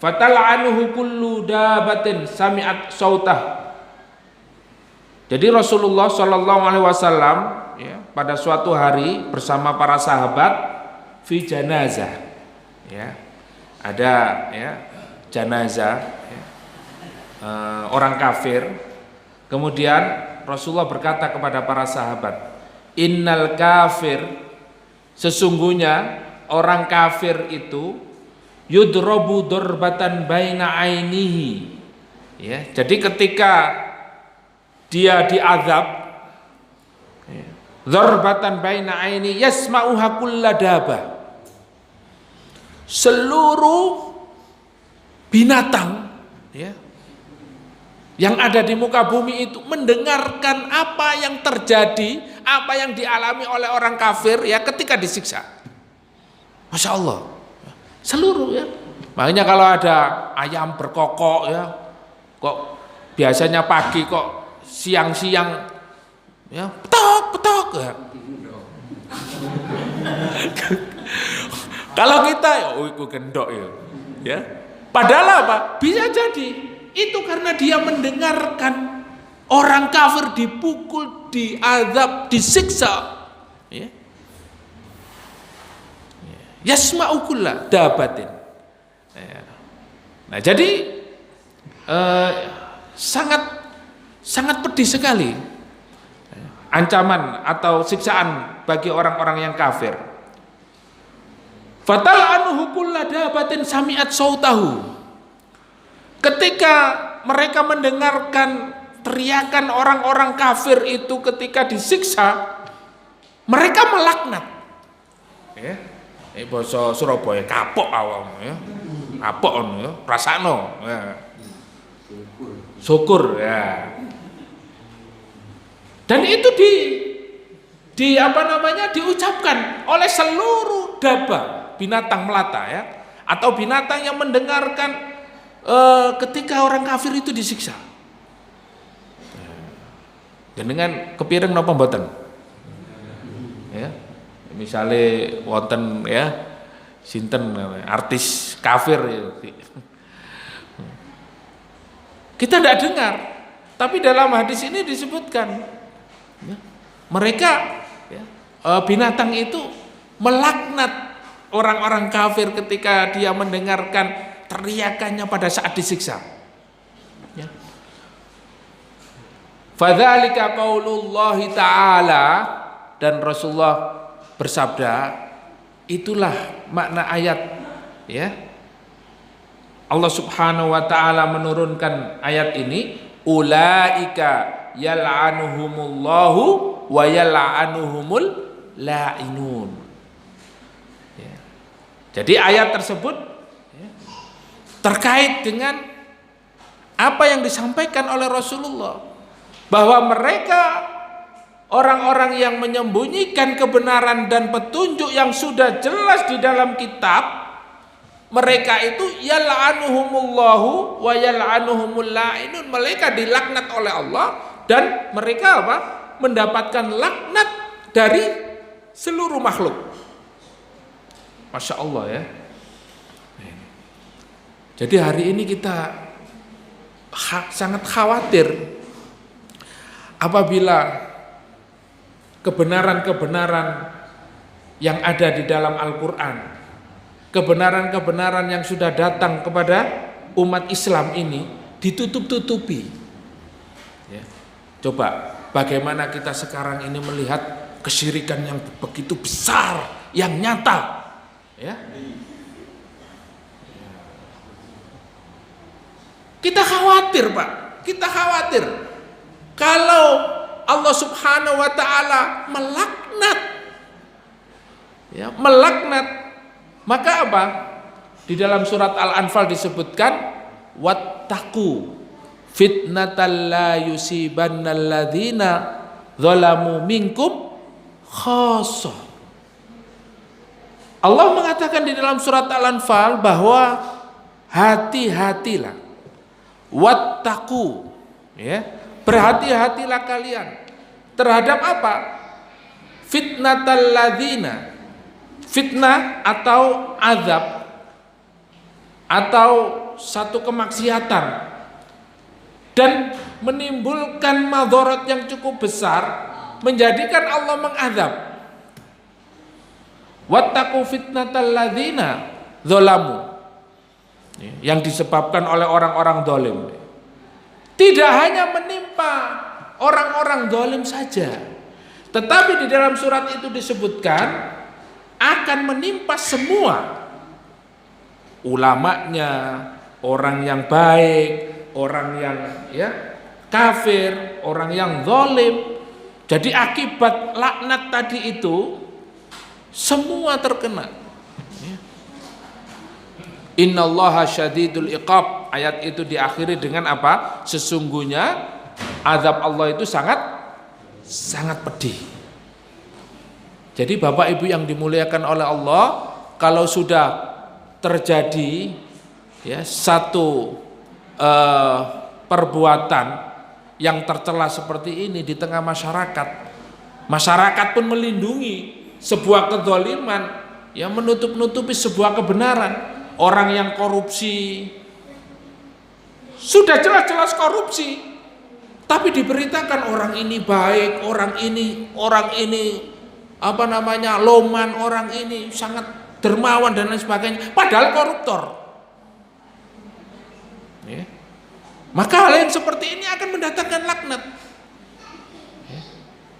[SPEAKER 2] fatal'anuhu kullu dabatin sami'at sautah. Jadi Rasulullah sallallahu alaihi wasallam, ya, pada suatu hari bersama para sahabat fi janazah, ya. Ada ya janazah, ya, orang kafir. Kemudian Rasulullah berkata kepada para sahabat, innal kafir, sesungguhnya orang kafir itu yudrobu dorbatan baina ainihi, ya. Jadi ketika dia diazab, ya, dorbatan baina aini yasma'uha kulladaba, seluruh binatang, ya, yang ada di muka bumi itu mendengarkan apa yang terjadi, apa yang dialami oleh orang kafir, ya, ketika disiksa. Masya Allah. Seluruh, ya. Makanya kalau ada ayam berkokok, ya, kok biasanya pagi kok siang-siang, ya, petok, ya. Kalau kita, oh itu gendok, ya. Padahal apa? Bisa jadi itu karena dia mendengarkan orang kafir dipukul, diazab, disiksa, ya. Yasma'u kulla dabatin. Nah, jadi sangat pedih sekali ancaman atau siksaan bagi orang-orang yang kafir. Fatal anhu kulla dabatin sami'at sautahu. Ketika mereka mendengarkan teriakan orang-orang kafir itu ketika disiksa, mereka melaknat. Ya. Ini bahasa Surabaya, kapok awam, ya. Kapok, ya. Rasano, ya. Syukur, ya. Dan itu diucapkan oleh seluruh daba, binatang melata, ya, atau binatang yang mendengarkan ketika orang kafir itu disiksa. Dan dengan kepireng napa mboten? Ya. Misalnya wonten, ya, sinten artis kafir, ya, Kita tidak dengar. Tapi dalam hadis ini disebutkan, ya, mereka, ya, binatang itu melaknat orang-orang kafir ketika dia mendengarkan teriakannya pada saat disiksa. Ya. Fadzalika qaulullahi ta'ala, dan Rasulullah bersabda, itulah makna ayat, ya. Allah Subhanahu wa taala menurunkan ayat ini, ulaika yal'anuhumullahu wa yal'anuhumul la'inun. Ya. Jadi ayat tersebut, ya, terkait dengan apa yang disampaikan oleh Rasulullah, bahwa mereka orang-orang yang menyembunyikan kebenaran dan petunjuk yang sudah jelas di dalam kitab, mereka itu yal'anuhumullahu wa yal'anuhumul la'inun, mereka dilaknat oleh Allah dan mereka apa? Mendapatkan laknat dari seluruh makhluk. Masya Allah, ya. Jadi hari ini kita sangat khawatir apabila kebenaran-kebenaran yang ada di dalam Al-Quran, kebenaran-kebenaran yang sudah datang kepada umat Islam ini ditutup-tutupi. Ya. Coba bagaimana kita sekarang ini melihat kesyirikan yang begitu besar, yang nyata. Ya. Kita khawatir, Pak. Kita khawatir kalau Allah Subhanahu wa taala melaknat, ya, melaknat, maka apa? Di dalam surat Al-Anfal disebutkan, wattaqu fitnatal la yusibannal ladzina zalamu minkum khassah. Allah mengatakan di dalam surat Al-Anfal bahwa hati-hatilah, wattaqu, ya, berhati-hatilah kalian terhadap apa? Fitnatal ladzina, fitnah atau azab atau satu kemaksiatan dan menimbulkan madharat yang cukup besar, menjadikan Allah mengazab. Wattaqu fitnatal ladzina zalamu, yang disebabkan oleh orang-orang zalim. Tidak hanya menimpa orang-orang zalim saja, tetapi di dalam surat itu disebutkan akan menimpa semua, ulamanya, orang yang baik, orang yang, ya, kafir, orang yang zalim. Jadi akibat laknat tadi itu semua terkena. Innallaha syadidul iqab. Ayat itu diakhiri dengan apa? Sesungguhnya azab Allah itu sangat pedih. Jadi Bapak Ibu yang dimuliakan oleh Allah, kalau sudah terjadi, ya, satu perbuatan yang tercela seperti ini di tengah masyarakat, masyarakat pun melindungi sebuah kezaliman, ya, menutup-nutupi sebuah kebenaran. Orang yang korupsi sudah jelas-jelas korupsi, tapi diberitakan orang ini baik, orang ini apa namanya, loman, orang ini sangat dermawan dan lain sebagainya, padahal koruptor. Ya. Maka hal yang seperti ini akan mendatangkan laknat. Ya.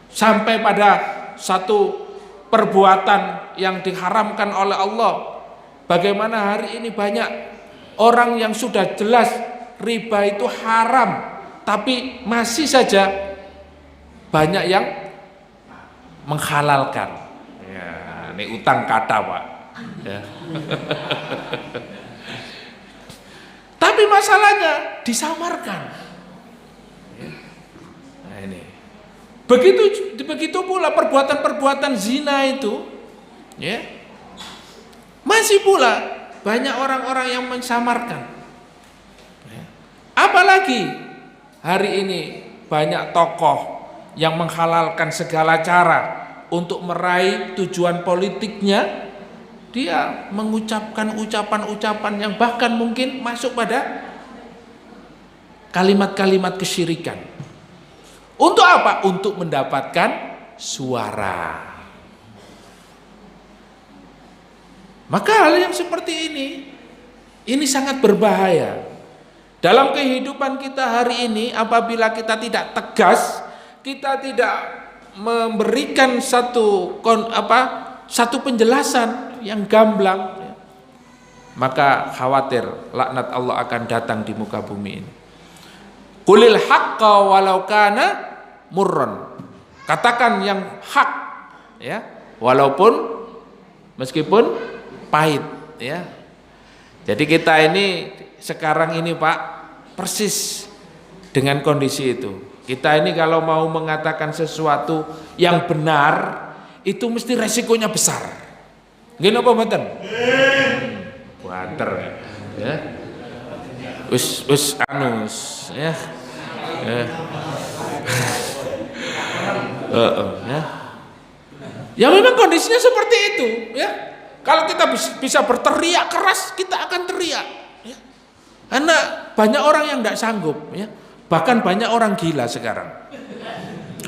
[SPEAKER 2] Sampai pada satu perbuatan yang diharamkan oleh Allah. Bagaimana hari ini banyak orang yang sudah jelas riba itu haram, tapi masih saja banyak yang menghalalkan. Ya, ini utang kata, Pak. Ya. Tapi masalahnya disamarkan. Ya. Nah, ini. Begitu pula perbuatan-perbuatan zina itu, ya. Masih pula banyak orang-orang yang mensamarkan. Ya. Apalagi hari ini banyak tokoh yang menghalalkan segala cara untuk meraih tujuan politiknya. Dia mengucapkan ucapan-ucapan yang bahkan mungkin masuk pada kalimat-kalimat kesyirikan. Untuk apa? Untuk mendapatkan suara. Maka hal yang seperti ini sangat berbahaya. Dalam kehidupan kita hari ini, apabila kita tidak tegas, kita tidak memberikan satu penjelasan yang gamblang, maka khawatir laknat Allah akan datang di muka bumi ini. Qulil haqqa walau kana murran. Katakan yang hak, ya, walaupun meskipun pahit, ya. Jadi kita ini sekarang ini Pak, persis dengan kondisi itu. Kita ini kalau mau mengatakan sesuatu yang benar, itu mesti resikonya besar. Nggih napa mboten? Banter, ya. Us anus, ya. Ya. Ya memang kondisinya seperti itu, ya. Kalau kita bisa berteriak keras, kita akan teriak, ya. Karena banyak orang yang tidak sanggup, ya. Bahkan banyak orang gila sekarang.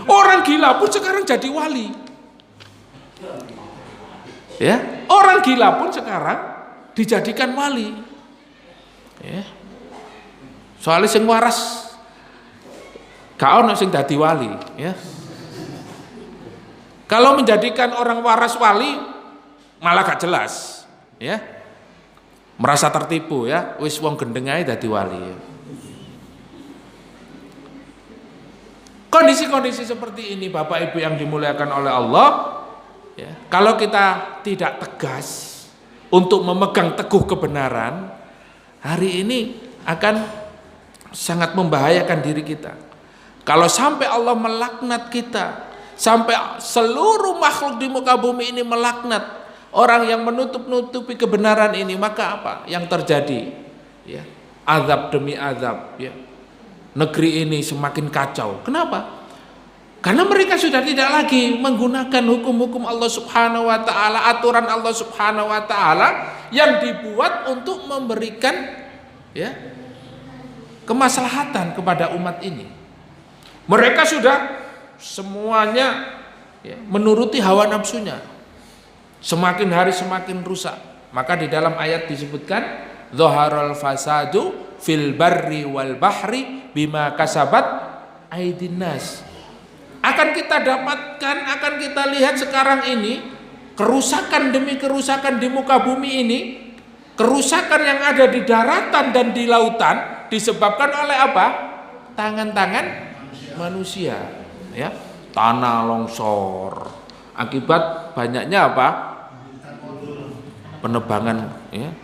[SPEAKER 2] Orang gila pun sekarang jadi wali, ya. Orang gila pun sekarang dijadikan wali, ya. Soalnya sing waras gak ono sing dadi wali, ya. Kalau menjadikan orang waras wali malah gak jelas, ya. Merasa tertipu, ya. Wis wong gendeng ae dadi wali, ya. Kondisi-kondisi seperti ini Bapak Ibu yang dimuliakan oleh Allah, ya. Kalau kita tidak tegas untuk memegang teguh kebenaran, hari ini akan sangat membahayakan diri kita. Kalau sampai Allah melaknat kita, sampai seluruh makhluk di muka bumi ini melaknat orang yang menutup-nutupi kebenaran ini, maka apa yang terjadi? Ya, azab demi azab, ya. Negeri ini semakin kacau. Kenapa? Karena mereka sudah tidak lagi menggunakan hukum-hukum Allah Subhanahu wa taala, aturan Allah Subhanahu wa taala yang dibuat untuk memberikan, ya, kemaslahatan kepada umat ini. Mereka sudah semuanya, ya, menuruti hawa nafsunya. Semakin hari semakin rusak. Maka di dalam ayat disebutkan zaharal fasadu fil barri wal bahri bima kasabat aydin nas. Akan kita dapatkan, akan kita lihat sekarang ini kerusakan demi kerusakan di muka bumi ini, kerusakan yang ada di daratan dan di lautan disebabkan oleh apa? Tangan-tangan manusia, ya. Tanah longsor akibat banyaknya apa? Penebangan, ya.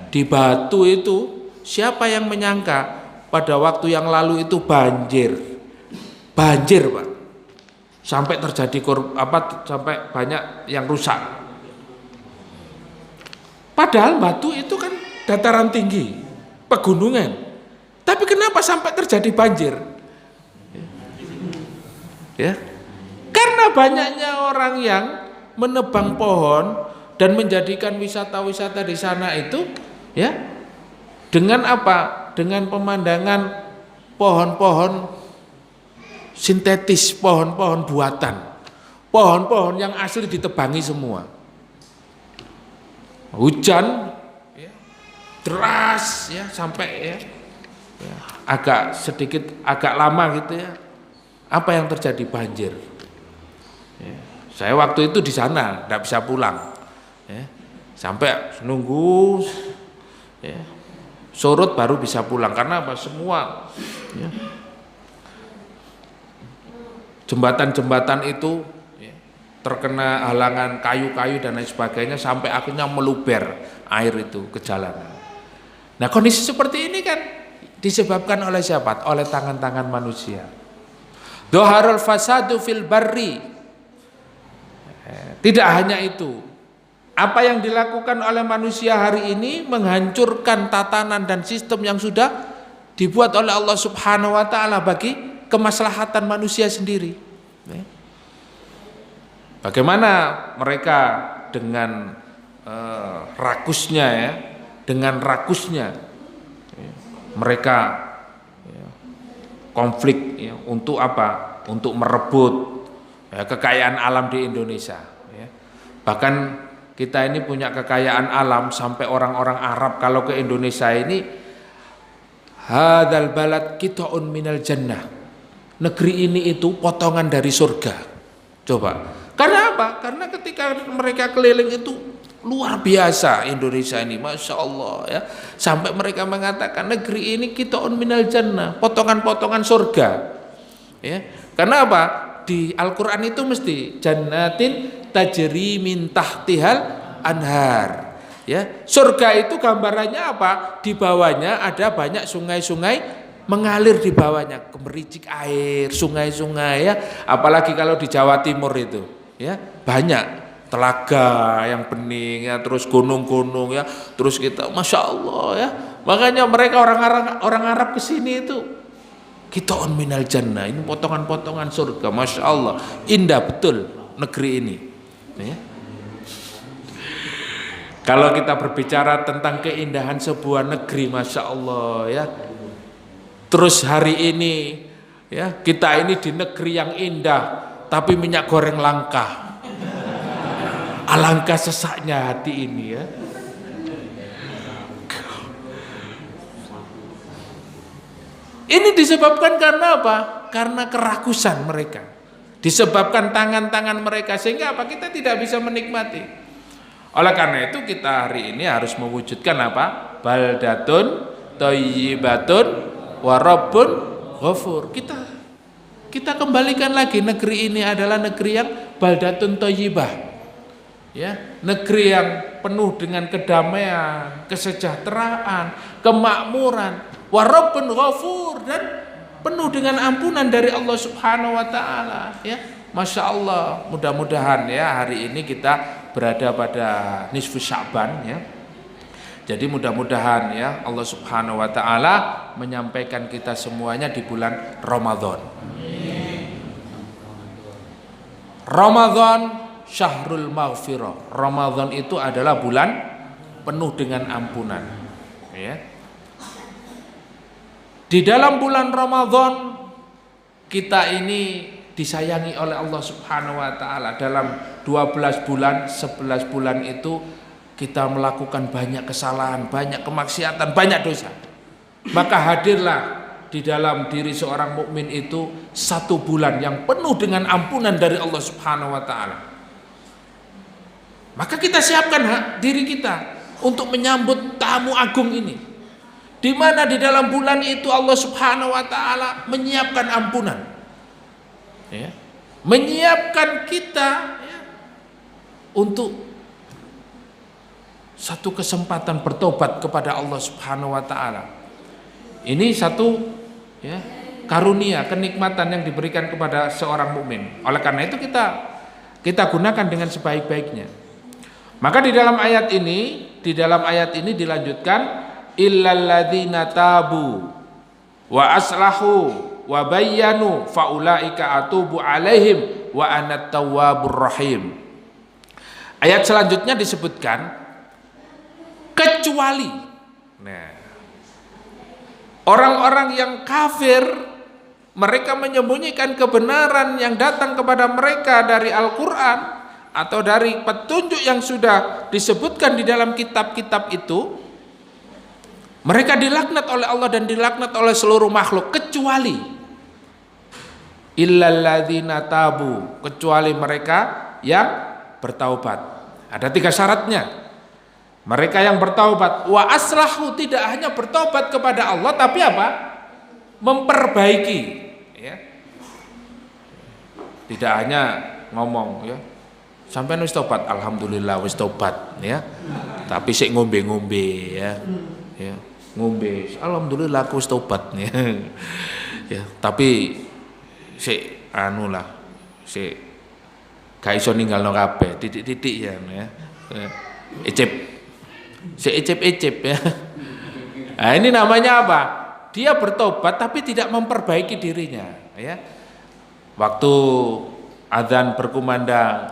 [SPEAKER 2] Di Batu itu siapa yang menyangka pada waktu yang lalu itu banjir Pak, sampai terjadi sampai banyak yang rusak. Padahal Batu itu kan dataran tinggi, pegunungan, tapi kenapa sampai terjadi banjir? Ya, karena banyaknya orang yang menebang pohon dan menjadikan wisata-wisata di sana itu, ya, dengan apa? Dengan pemandangan pohon-pohon sintetis, pohon-pohon buatan, pohon-pohon yang asli ditebangi semua. Hujan, ya, deras, ya, sampai, ya, agak lama gitu, ya. Apa yang terjadi? Banjir. Ya. Saya waktu itu di sana, tidak bisa pulang, ya. Sampai nunggu, ya, surut baru bisa pulang. Karena apa? Semua, ya, jembatan-jembatan itu, ya, terkena halangan kayu-kayu dan lain sebagainya, sampai akhirnya meluber air itu ke jalanan. Nah, kondisi seperti ini kan disebabkan oleh siapa? Oleh tangan-tangan manusia. Dhaharul fasadu fil barri. Tidak hanya itu. Apa yang dilakukan oleh manusia hari ini menghancurkan tatanan dan sistem yang sudah dibuat oleh Allah Subhanahu wa taala bagi kemaslahatan manusia sendiri. Bagaimana mereka dengan rakusnya, ya, dengan rakusnya, ya, mereka ya, konflik ya, untuk apa? Untuk merebut ya, kekayaan alam di Indonesia ya. Bahkan kita ini punya kekayaan alam sampai orang-orang Arab kalau ke Indonesia ini, hadzal balad qita'un minal jannah, negeri ini itu potongan dari surga. Coba, karena apa? Karena ketika mereka keliling itu luar biasa Indonesia ini, Masya Allah ya, sampai mereka mengatakan negeri ini qita'un minal jannah, potongan-potongan surga ya. Karena apa? Di Al-Quran itu mesti jannatin tajri min tahtihal anhar ya. Surga itu gambarannya apa? Di bawahnya ada banyak sungai-sungai mengalir di bawahnya, gemericik air, sungai-sungai ya. Apalagi kalau di Jawa Timur itu ya, banyak telaga yang bening ya, terus gunung-gunung ya, terus kita Masya Allah ya. Makanya mereka orang Arab kesini itu qita'un minal jannah, ini potongan-potongan surga. Masya Allah, indah betul negeri ini ya. Kalau kita berbicara tentang keindahan sebuah negeri, Masya Allah ya, terus hari ini ya, kita ini di negeri yang indah tapi minyak goreng langka. Alangkah sesaknya hati ini ya. Ini disebabkan karena apa? Karena kerakusan mereka, disebabkan tangan-tangan mereka, sehingga apa? Kita tidak bisa menikmati. Oleh karena itu kita hari ini harus mewujudkan apa? Baldatun thayyibatun wa rabbun ghafur. Kita kembalikan lagi, negeri ini adalah negeri yang baldatun thayyibah ya, negeri yang penuh dengan kedamaian, kesejahteraan, kemakmuran, wa rabbun ghafur, dan penuh dengan ampunan dari Allah Subhanahu wa taala ya. Masya Allah, mudah-mudahan ya hari ini kita berada pada nisfu Sya'ban ya. Jadi mudah-mudahan ya Allah Subhanahu wa taala menyampaikan kita semuanya di bulan Ramadan. Ramadan syahrul maghfirah. Ramadan itu adalah bulan penuh dengan ampunan ya. Di dalam bulan Ramadan kita ini disayangi oleh Allah Subhanahu wa taala. Dalam 12 bulan, 11 bulan itu kita melakukan banyak kesalahan, banyak kemaksiatan, banyak dosa. Maka hadirlah di dalam diri seorang mukmin itu 1 bulan yang penuh dengan ampunan dari Allah Subhanahu wa taala. Maka kita siapkan diri kita untuk menyambut tamu agung ini, di mana di dalam bulan itu Allah Subhanahu wa taala menyiapkan ampunan ya, menyiapkan kita ya, untuk satu kesempatan bertobat kepada Allah Subhanahu wa taala. Ini satu ya, karunia, kenikmatan yang diberikan kepada seorang mukmin. Oleh karena itu kita gunakan dengan sebaik-baiknya. Maka di dalam ayat ini dilanjutkan, illalladzina tabu wa aslahu wa bayyanu faulaika atubu alaihim wa anat tawwabur rahim. Ayat selanjutnya disebutkan kecuali orang-orang yang kafir, mereka menyembunyikan kebenaran yang datang kepada mereka dari Al-Quran atau dari petunjuk yang sudah disebutkan di dalam kitab-kitab itu. Mereka dilaknat oleh Allah dan dilaknat oleh seluruh makhluk, kecuali illalladzina tabu, kecuali mereka yang bertaubat. Ada 3 syaratnya. Mereka yang bertaubat, wa aslahu, tidak hanya bertaubat kepada Allah tapi apa? Memperbaiki ya. Tidak hanya ngomong ya, sampean wis tobat, alhamdulillah wis tobat ya, tapi sik ngombe-ngombe ya. Ya, ngombe, alhamdulillah aku wis tobat ya. Ya, tapi sik anu lah, sik gak iso ninggalno kabeh, titik-titik ya. Ecep. Sik ecep-ecep ya. Nah, ini namanya apa? Dia bertobat tapi tidak memperbaiki dirinya ya. Waktu azan berkumandang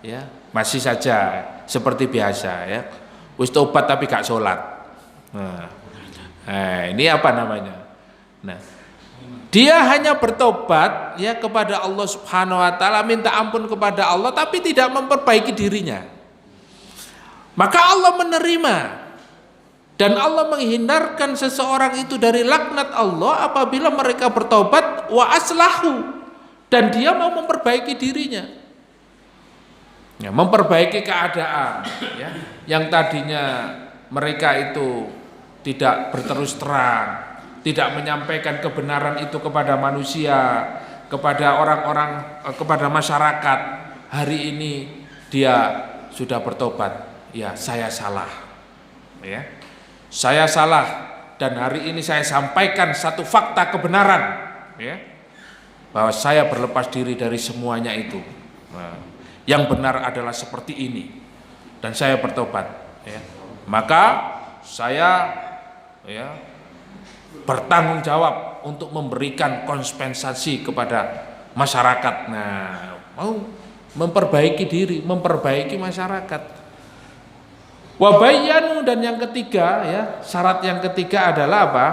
[SPEAKER 2] ya, masih saja seperti biasa ya. Wis tobat tapi gak sholat. Ini apa namanya? Nah, dia hanya bertobat ya kepada Allah Subhanahu wa taala, minta ampun kepada Allah, tapi tidak memperbaiki dirinya. Maka Allah menerima dan Allah menghindarkan seseorang itu dari laknat Allah apabila mereka bertobat wa aslahu, dan dia mau memperbaiki dirinya. Ya, memperbaiki keadaan ya, yang tadinya mereka itu tidak berterus terang, tidak menyampaikan kebenaran itu kepada manusia, kepada orang-orang, kepada masyarakat. Hari ini dia sudah bertobat. Ya, saya salah. Ya, saya salah, dan hari ini saya sampaikan satu fakta kebenaran. Ya, bahwa saya berlepas diri dari semuanya itu. Nah, yang benar adalah seperti ini, dan saya bertobat. Ya, maka saya ya bertanggung jawab untuk memberikan kompensasi kepada masyarakat. Nah, mau memperbaiki diri, memperbaiki masyarakat. Wabayanu, dan yang ketiga ya, syarat yang ketiga adalah apa?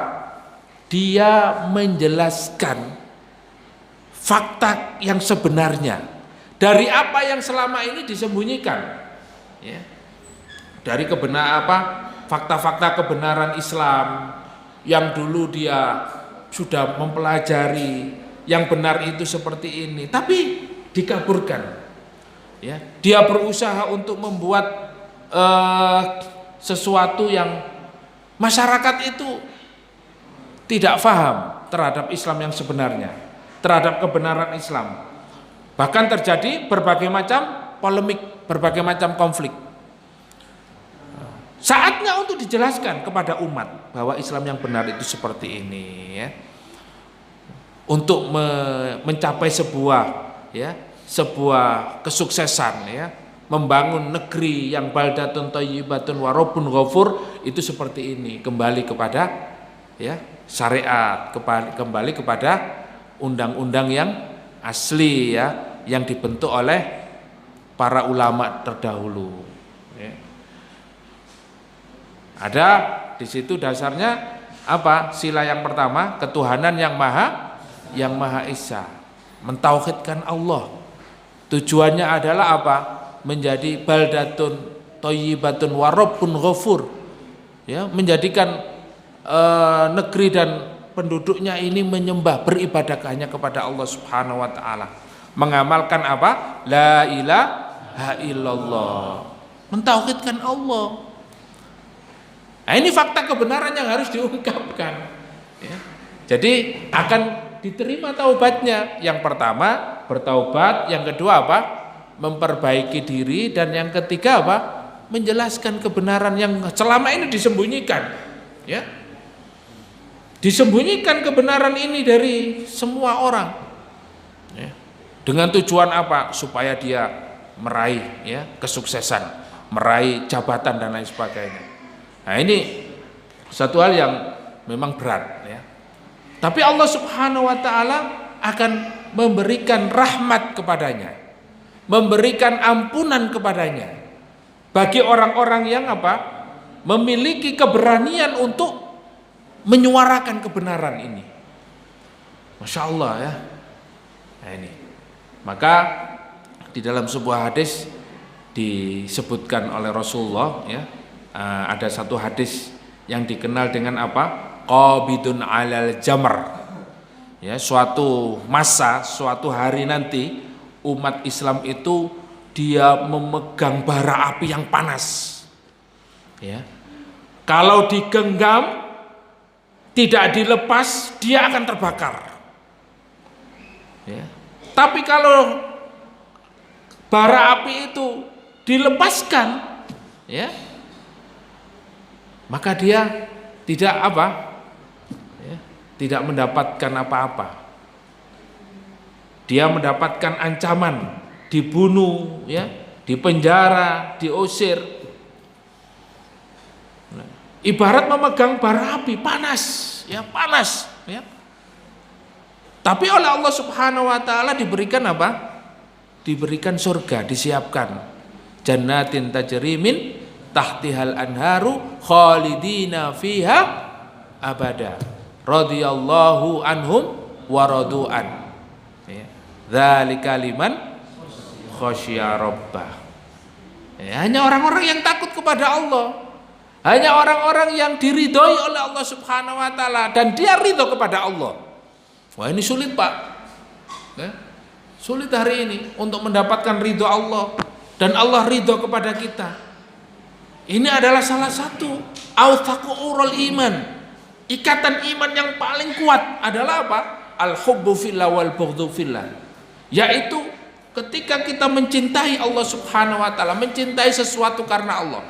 [SPEAKER 2] Dia menjelaskan fakta yang sebenarnya dari apa yang selama ini disembunyikan. Ya. Dari fakta-fakta kebenaran Islam yang dulu dia sudah mempelajari, yang benar itu seperti ini, tapi dikaburkan. Ya, dia berusaha untuk membuat sesuatu yang masyarakat itu tidak paham terhadap Islam yang sebenarnya, terhadap kebenaran Islam. Bahkan terjadi berbagai macam polemik, berbagai macam konflik. Saatnya untuk dijelaskan kepada umat bahwa Islam yang benar itu seperti ini ya. Untuk mencapai sebuah kesuksesan ya, membangun negeri yang baldatun thayyibatun wa rabbun ghafur itu seperti ini, kembali kepada ya syariat, kembali kepada undang-undang yang asli ya, yang dibentuk oleh para ulama terdahulu ya. Ada di situ dasarnya apa? Sila yang pertama, ketuhanan yang Maha Esa, mentauhidkan Allah. Tujuannya adalah apa? Menjadi baldatun thayyibatun wa rabbun ghafur. Ya, menjadikan negeri dan penduduknya ini menyembah, beribadah hanya kepada Allah Subhanahu wa taala. Mengamalkan apa? La ilaha illallah. Mentauhidkan Allah. Nah, ini fakta kebenaran yang harus diungkapkan. Ya. Jadi akan diterima taubatnya. Yang pertama bertaubat, yang kedua apa? Memperbaiki diri, dan yang ketiga apa? Menjelaskan kebenaran yang selama ini disembunyikan. Ya. Disembunyikan kebenaran ini dari semua orang. Ya. Dengan tujuan apa? Supaya dia meraih ya kesuksesan, meraih jabatan dan lain sebagainya. Nah, ini satu hal yang memang berat ya. Tapi Allah Subhanahu wa taala akan memberikan rahmat kepadanya, memberikan ampunan kepadanya bagi orang-orang yang apa? Memiliki keberanian untuk menyuarakan kebenaran ini. Masya Allah ya. Nah, ini. Maka di dalam sebuah hadis disebutkan oleh Rasulullah ya, ada satu hadis yang dikenal dengan apa? Qabidun alal jamr. Ya, suatu masa, suatu hari nanti umat Islam itu dia memegang bara api yang panas. Ya. Kalau digenggam, tidak dilepas, dia akan terbakar. Ya. Tapi kalau bara api itu dilepaskan, ya, maka dia tidak apa? Ya, tidak mendapatkan apa-apa. Dia mendapatkan ancaman, dibunuh, ya, dipenjara, diusir. Nah, ibarat memegang bara api panas, ya, panas, ya. Tapi oleh Allah Subhanahu wa taala diberikan apa? Diberikan surga, disiapkan. Jannatin tajri min tahtihal anharu khalidina fiha abada. Radhiyallahu anhum wa radu'an. Ya. Dzalika liman khasyiya rabbah. Ya, hanya orang-orang yang takut kepada Allah. Hanya orang-orang yang diridhoi oleh Allah Subhanahu wa taala dan dia ridho kepada Allah. Wah, ini sulit, Pak. Ya. Sulit hari ini untuk mendapatkan ridho Allah dan Allah ridho kepada kita. Ini adalah salah satu awthaqu urul iman. Ikatan iman yang paling kuat adalah apa? Al-hubbu fillah wal bughdhu fillah. Yaitu ketika kita mencintai Allah Subhanahu wa taala, mencintai sesuatu karena Allah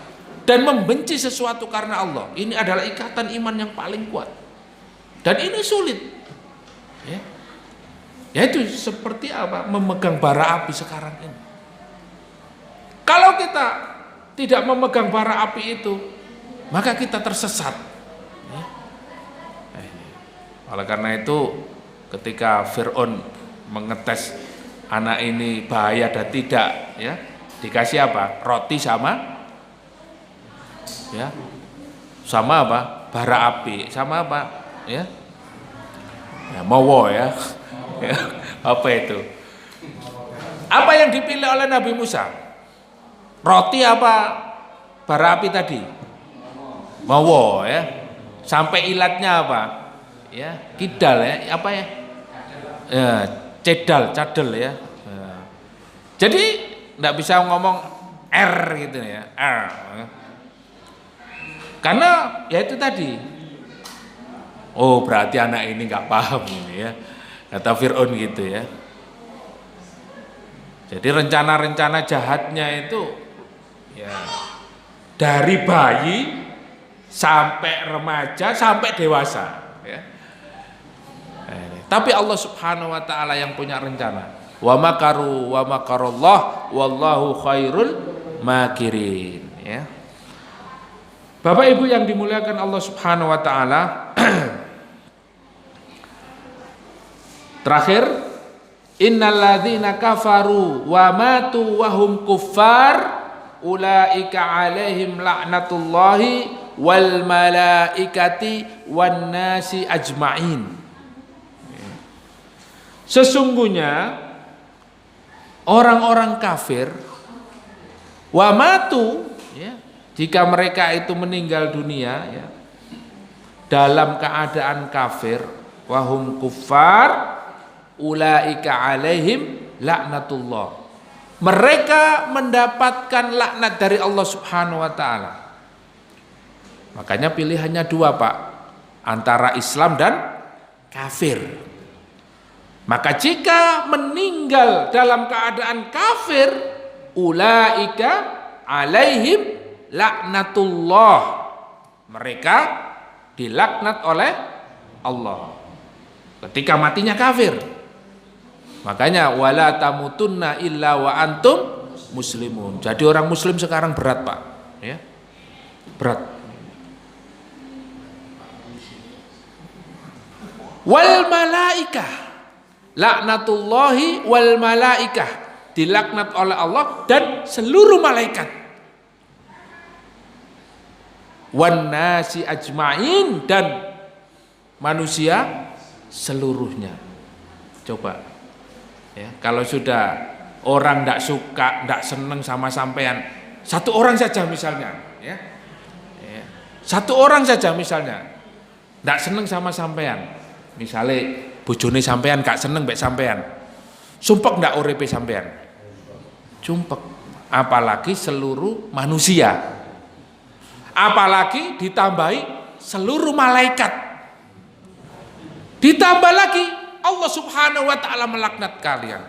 [SPEAKER 2] dan membenci sesuatu karena Allah. Ini adalah ikatan iman yang paling kuat. Dan ini sulit. Ya. Yaitu seperti apa? Memegang bara api sekarang ini. Kalau kita tidak memegang bara api itu, maka kita tersesat. Ya. Oleh karena itu, ketika Fir'aun mengetes anak ini bahaya dan tidak, ya, dikasih apa? Roti sama, ya, sama apa? Bara api, sama apa? Ya, mawo ya. Ya, apa itu? Apa yang dipilih oleh Nabi Musa? Roti apa bara api tadi? Mawo ya. Sampai ilatnya apa? Ya, kidal ya, apa ya? Ya, cadel ya. Ya. Jadi enggak bisa ngomong R gitu ya. R. Karena ya itu tadi. Oh, berarti anak ini enggak paham ini ya. Kata Fir'aun gitu ya. Jadi rencana-rencana jahatnya itu ya dari bayi sampai remaja sampai dewasa ya. Tapi Allah Subhanahu wa taala yang punya rencana. Wa makaru wa makarallah wallahu khairul makirin ya. Bapak Ibu yang dimuliakan Allah Subhanahu wa taala, terakhir, innalladzina kafaru wa matu wa hum kuffar ulaika alaihim la'natullahi wal malaikati wan nasi ajma'in. Sesungguhnya orang-orang kafir wa matu ya, jika mereka itu meninggal dunia ya, dalam keadaan kafir, wahum kuffar ulaika alaihim laknatullah, mereka mendapatkan laknat dari Allah Subhanahu wa taala. Makanya pilihannya dua, Pak, antara Islam dan kafir. Maka jika meninggal dalam keadaan kafir, ulaika alaihim laknatullah, mereka dilaknat oleh Allah ketika matinya kafir. Makanya wala tamutunna illa wa antum muslimun. Jadi orang muslim sekarang berat, Pak, ya. Berat. Wal malaikah laknatullahi wal malaikah, dilaknat oleh Allah dan seluruh malaikat. Wan nasi ajma'in, dan manusia seluruhnya. Coba ya, kalau sudah orang tidak suka, tidak senang sama sampean, satu orang saja misalnya ya, satu orang saja misalnya tidak senang sama sampean, misalnya bojone sampean gak seneng mbek sampean, sumpek ndak uripe sampean? Sumpek. Apalagi seluruh manusia, apalagi ditambahi seluruh malaikat, ditambah lagi Allah Subhanahu wa taala melaknat kalian.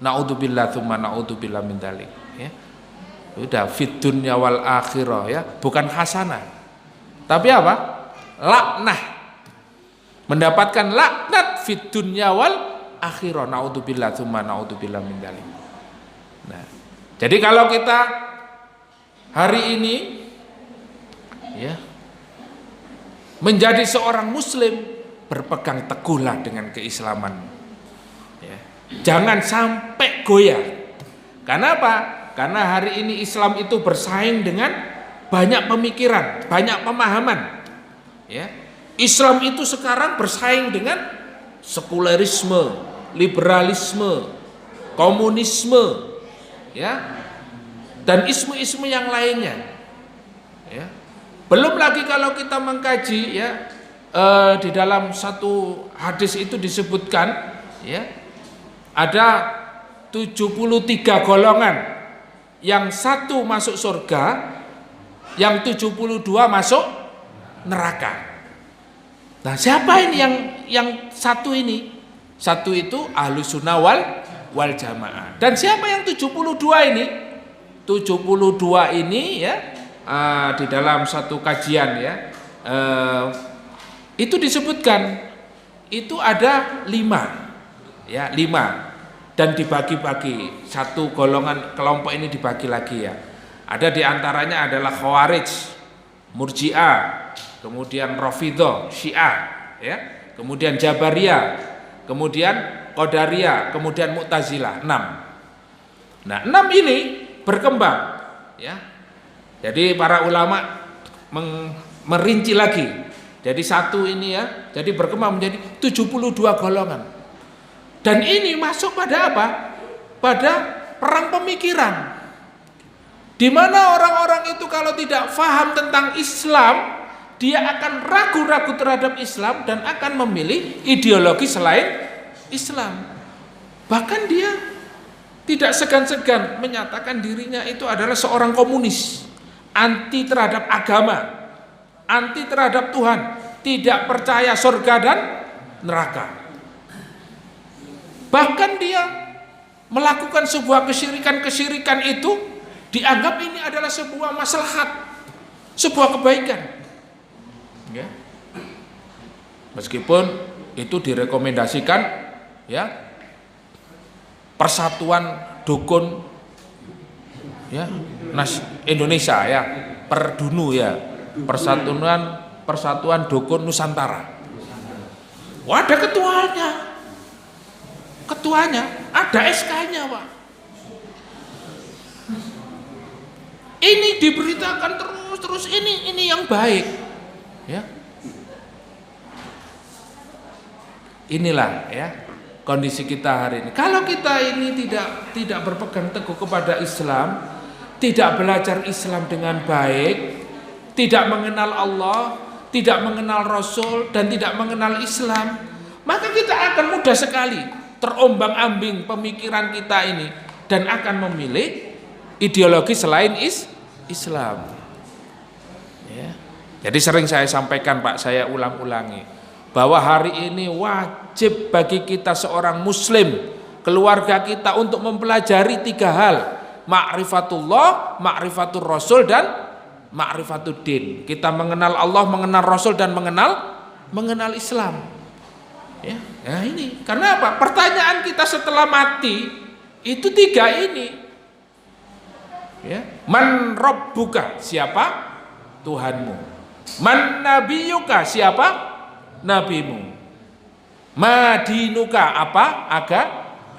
[SPEAKER 2] Naudzubillah tsumma naudzubillah min dzalik ya. Udah fid dunya wal akhirah ya, bukan hasanah. Tapi apa? Laknah. Mendapatkan laknat fid dunya wal akhirah. Naudzubillah tsumma naudzubillah min dzalik. Nah, jadi kalau kita hari ini ya menjadi seorang muslim, berpegang teguhlah dengan keislaman ya. Jangan sampai goyah. Karena apa? Karena hari ini Islam itu bersaing dengan banyak pemikiran, banyak pemahaman ya. Islam itu sekarang bersaing dengan sekulerisme, liberalisme, komunisme, ya, dan isme-isme yang lainnya. Ya. Belum lagi kalau kita mengkaji, ya, di dalam satu hadis itu disebutkan, ya, ada 73 golongan, yang satu masuk surga, yang 72 masuk neraka. Nah, siapa ini yang satu ini? Satu itu Ahlus Sunnah wal Jamaah. Dan siapa yang 72 ini? 72 ini, ya, di dalam satu kajian, ya, itu disebutkan itu ada 5, ya, 5, dan dibagi-bagi. Satu golongan kelompok ini dibagi lagi, ya. Ada diantaranya adalah Khawarij, Murji'ah, kemudian Rafidhah, Syiah, ya, kemudian Jabariyah, kemudian Qadariyah, kemudian Mu'tazilah. 6. Nah, 6 ini berkembang, ya. Jadi para ulama merinci lagi. Jadi satu ini, ya, jadi berkembang menjadi 72 golongan. Dan ini masuk pada apa? Pada perang pemikiran. Di mana orang-orang itu kalau tidak faham tentang Islam, dia akan ragu-ragu terhadap Islam dan akan memilih ideologi selain Islam. Bahkan dia tidak segan-segan menyatakan dirinya itu adalah seorang komunis, anti terhadap agama, anti terhadap Tuhan, tidak percaya surga dan neraka. Bahkan dia melakukan sebuah kesyirikan itu dianggap ini adalah sebuah maslahat, sebuah kebaikan, ya. Meskipun itu direkomendasikan, ya, persatuan dukun, ya, Indonesia, ya, Perdunu, ya, persatuan dukun Nusantara. Wah, ada ketuanya, ada SK-nya, Pak. Ini diberitakan terus ini yang baik, ya. Inilah, ya, kondisi kita hari ini. Kalau kita ini tidak berpegang teguh kepada Islam, tidak belajar Islam dengan baik, tidak mengenal Allah, tidak mengenal Rasul, dan tidak mengenal Islam, maka kita akan mudah sekali terombang-ambing pemikiran kita ini dan akan memilih ideologi selain Islam, ya. Jadi sering saya sampaikan, Pak, saya ulang-ulangi bahwa hari ini wajib bagi kita seorang muslim, keluarga kita, untuk mempelajari 3 hal: ma'rifatullah, ma'rifatur rasul, dan ma'rifatuddin. Kita mengenal Allah, mengenal Rasul, dan mengenal Islam, ya. Nah, ini karena apa? Pertanyaan kita setelah mati itu 3 ini, ya. Man rabbuka, siapa Tuhanmu? Man nabiyuka, siapa nabimu? Madinuka, apa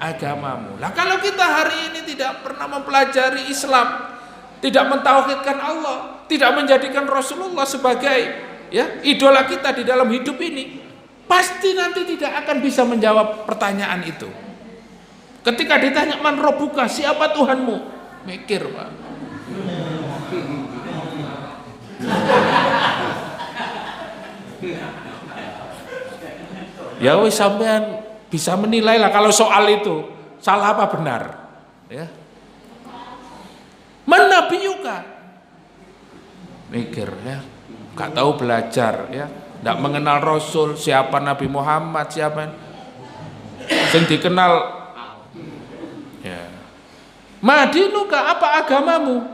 [SPEAKER 2] agamamu? Lah kalau kita hari ini tidak pernah mempelajari Islam, tidak mentauhidkan Allah, tidak menjadikan Rasulullah sebagai, ya, idola kita di dalam hidup ini, pasti nanti tidak akan bisa menjawab pertanyaan itu. Ketika ditanya man rabbuka, siapa Tuhanmu? Mikir, Pak. Ya wis, sampean bisa menilai lah kalau soal itu salah apa benar, ya. Man nabiyuka, mikir, ya, nggak tahu belajar, ya, nggak mengenal Rasul, siapa Nabi Muhammad, siapa yang dikenal, ya. Madinuka, apa agamamu?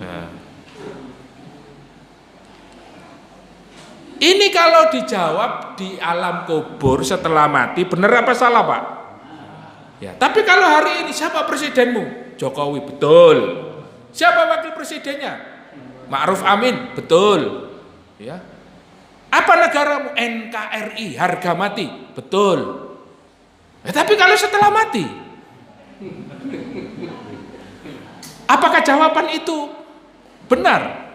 [SPEAKER 2] Nah. Ini kalau dijawab di alam kubur setelah mati, benar apa salah, Pak? Ya, tapi kalau hari ini siapa presidenmu? Jokowi, betul. Siapa wakil presidennya? Ma'ruf Amin, betul. Ya. Apa negaramu? NKRI, harga mati, betul. Ya, tapi kalau setelah mati, apakah jawaban itu benar?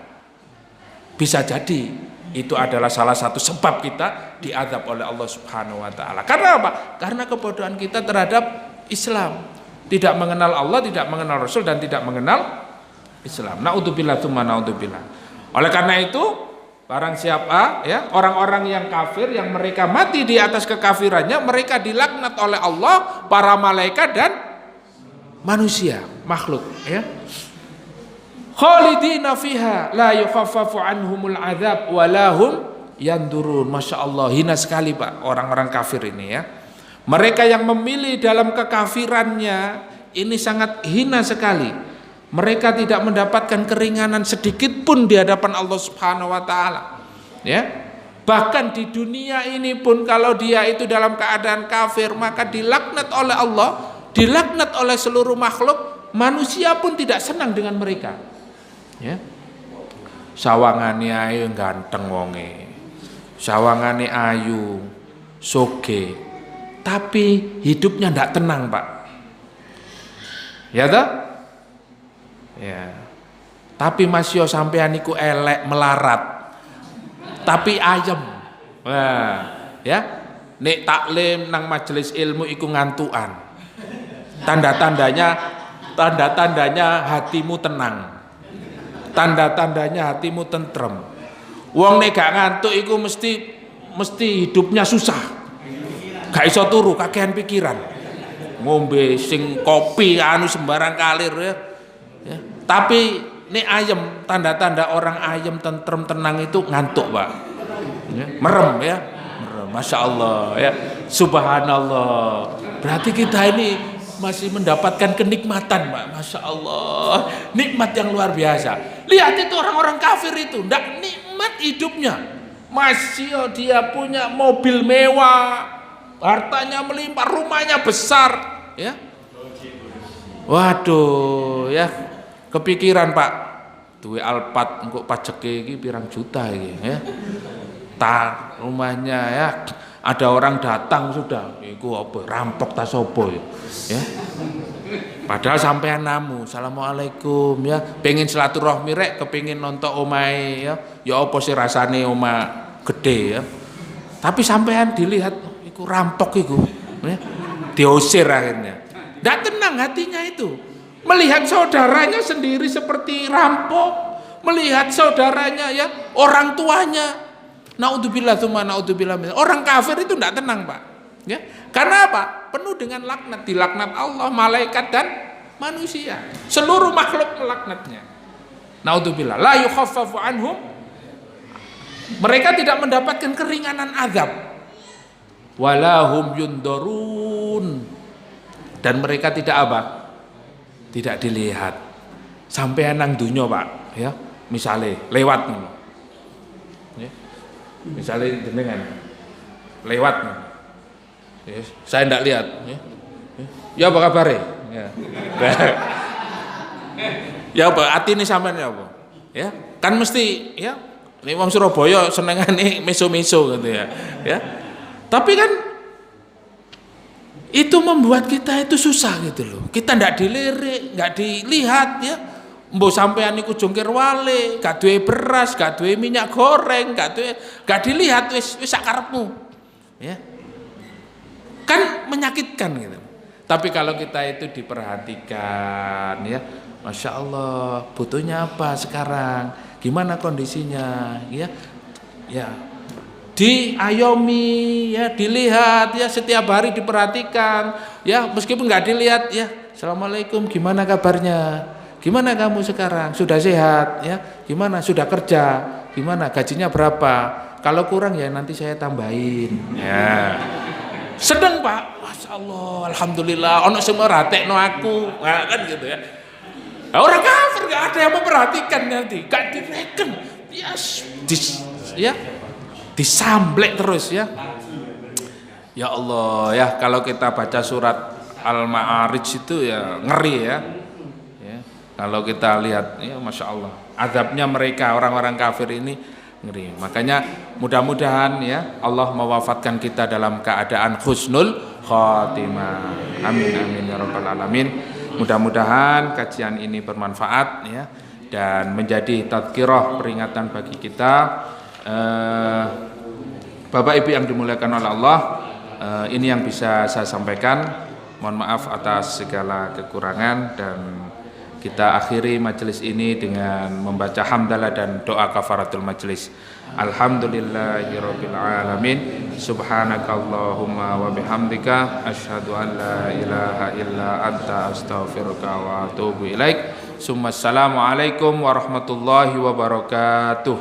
[SPEAKER 2] Bisa jadi Itu adalah salah satu sebab kita diazab oleh Allah Subhanahu wa taala. Karena apa? Karena kebodohan kita terhadap Islam. Tidak mengenal Allah, tidak mengenal Rasul, dan tidak mengenal Islam. Naudzubillah tsumma naudzubillah. Oleh karena itu, barang siapa ya, orang-orang yang kafir yang mereka mati di atas kekafirannya, mereka dilaknat oleh Allah, para malaikat dan manusia, makhluk ya. Khalidina fiha la yukhaffafu anhumul adzab wa lahum yandurun. Masya Allah, hina sekali Pak orang-orang kafir ini ya. Mereka yang memilih dalam kekafirannya ini sangat hina sekali. Mereka tidak mendapatkan keringanan sedikit pun di hadapan Allah Subhanahu wa taala. Ya. Bahkan di dunia ini pun kalau dia itu dalam keadaan kafir, maka dilaknat oleh Allah, dilaknat oleh seluruh makhluk. Manusia pun tidak senang dengan mereka. Ya. Sawangane ayu ganteng wonge, sawangane ayu soge, tapi hidupnya ndak tenang Pak, ya toh ya. Tapi masih sampean iku elek melarat tapi ayem, wah ya. Nek taklim nang majelis ilmu iku ngantukan, tanda-tandanya hatimu tenang, tanda-tandanya hatimu tentrem. Wong nek gak ngantuk iku mesti hidupnya susah, gak iso turu, kakehan pikiran, ngombe sing kopi anu sembarang kalir ya. Tapi nek ayem, tanda-tanda orang ayem tentrem tenang itu ngantuk Pak ya. Merem ya, merem. Masya Allah ya, subhanallah. Berarti kita ini masih mendapatkan kenikmatan Pak, Masya Allah, nikmat yang luar biasa. Lihat itu orang-orang kafir itu, ndak nikmat hidupnya, masih dia punya mobil mewah, hartanya melimpah, rumahnya besar, ya. Waduh, ya, kepikiran Pak, duwe Alphard engko pajeke iki pirang juta iki, ya. Rumahnya ya. Ada orang datang sudah, iku apa rampok tas opo ya. Padahal sampean namu, assalamualaikum ya, pengen silaturahmi rek, kepengin nonton omahe ya. Ya apa sih rasane oma gede ya. Tapi sampean dilihat iku rampok iku ya. Diusir akhirnya. Ndak tenang hatinya itu. Melihat saudaranya sendiri seperti rampok, melihat saudaranya ya, orang tuanya. Naudzubillah tsumma naudzubillah. Orang kafir itu tidak tenang Pak ya. Karena apa? Penuh dengan laknat, dilaknat Allah, malaikat dan manusia. Seluruh makhluk melaknatnya. Naudzubillah. La yukhaffafu anhum. Mereka tidak mendapatkan keringanan azab. Walahum yundorun. Dan mereka tidak apa? Tidak dilihat. Sampai nang dunya Pak ya. Misalnya lewat ya. Misalnya jenengan lewat, ya, saya tidak lihat, ya apa kabar ya, ya apa hati ini sampean ya apa, ya kan mesti ya, ini wong Surabaya senengane meso-meso gitu ya, tapi kan itu membuat kita itu susah gitu loh, kita tidak dilirik, nggak dilihat ya. Mbok sampean niku jongkir wale, gak duwe beras, gak duwe minyak goreng, gak dilihat wis sak karepmu. Ya. Kan menyakitkan gitu. Tapi kalau kita itu diperhatikan ya, Masya Allah, butuhnya apa sekarang? Gimana kondisinya? Ya. Ya. Diayomi ya, dilihat ya, setiap hari diperhatikan ya, meskipun nggak dilihat ya. Assalamualaikum, gimana kabarnya? Gimana kamu sekarang? Sudah sehat ya? Gimana? Sudah kerja? Gimana? Gajinya berapa? Kalau kurang ya nanti saya tambahin. Ya. Sedang Pak, Masya Allah, Alhamdulillah. Ono semua ratekno aku, nah, kan gitu ya. Nah, orang kafir nggak ada yang memperhatikan nanti, nggak direken, ya, disamblek terus ya. Ya Allah ya, kalau kita baca surat Al-Ma'arij itu ya ngeri ya. Kalau kita lihat, ya Masya Allah, azabnya mereka orang-orang kafir ini ngeri. Makanya mudah-mudahan ya Allah mewafatkan kita dalam keadaan husnul khotimah. Amin amin ya rabbal alamin. Mudah-mudahan kajian ini bermanfaat ya dan menjadi tadzkirah, peringatan bagi kita Bapak Ibu yang dimuliakan oleh Allah, ini yang bisa saya sampaikan. Mohon maaf atas segala kekurangan, dan kita akhiri majelis ini dengan membaca hamdalah dan doa kafaratul majelis. Alhamdulillahirabbil alamin. Subhanakallahumma wa bihamdika asyhadu an la ilaha illa anta astaghfiruka wa atubu ilaik. Assalamualaikum warahmatullahi wabarakatuh.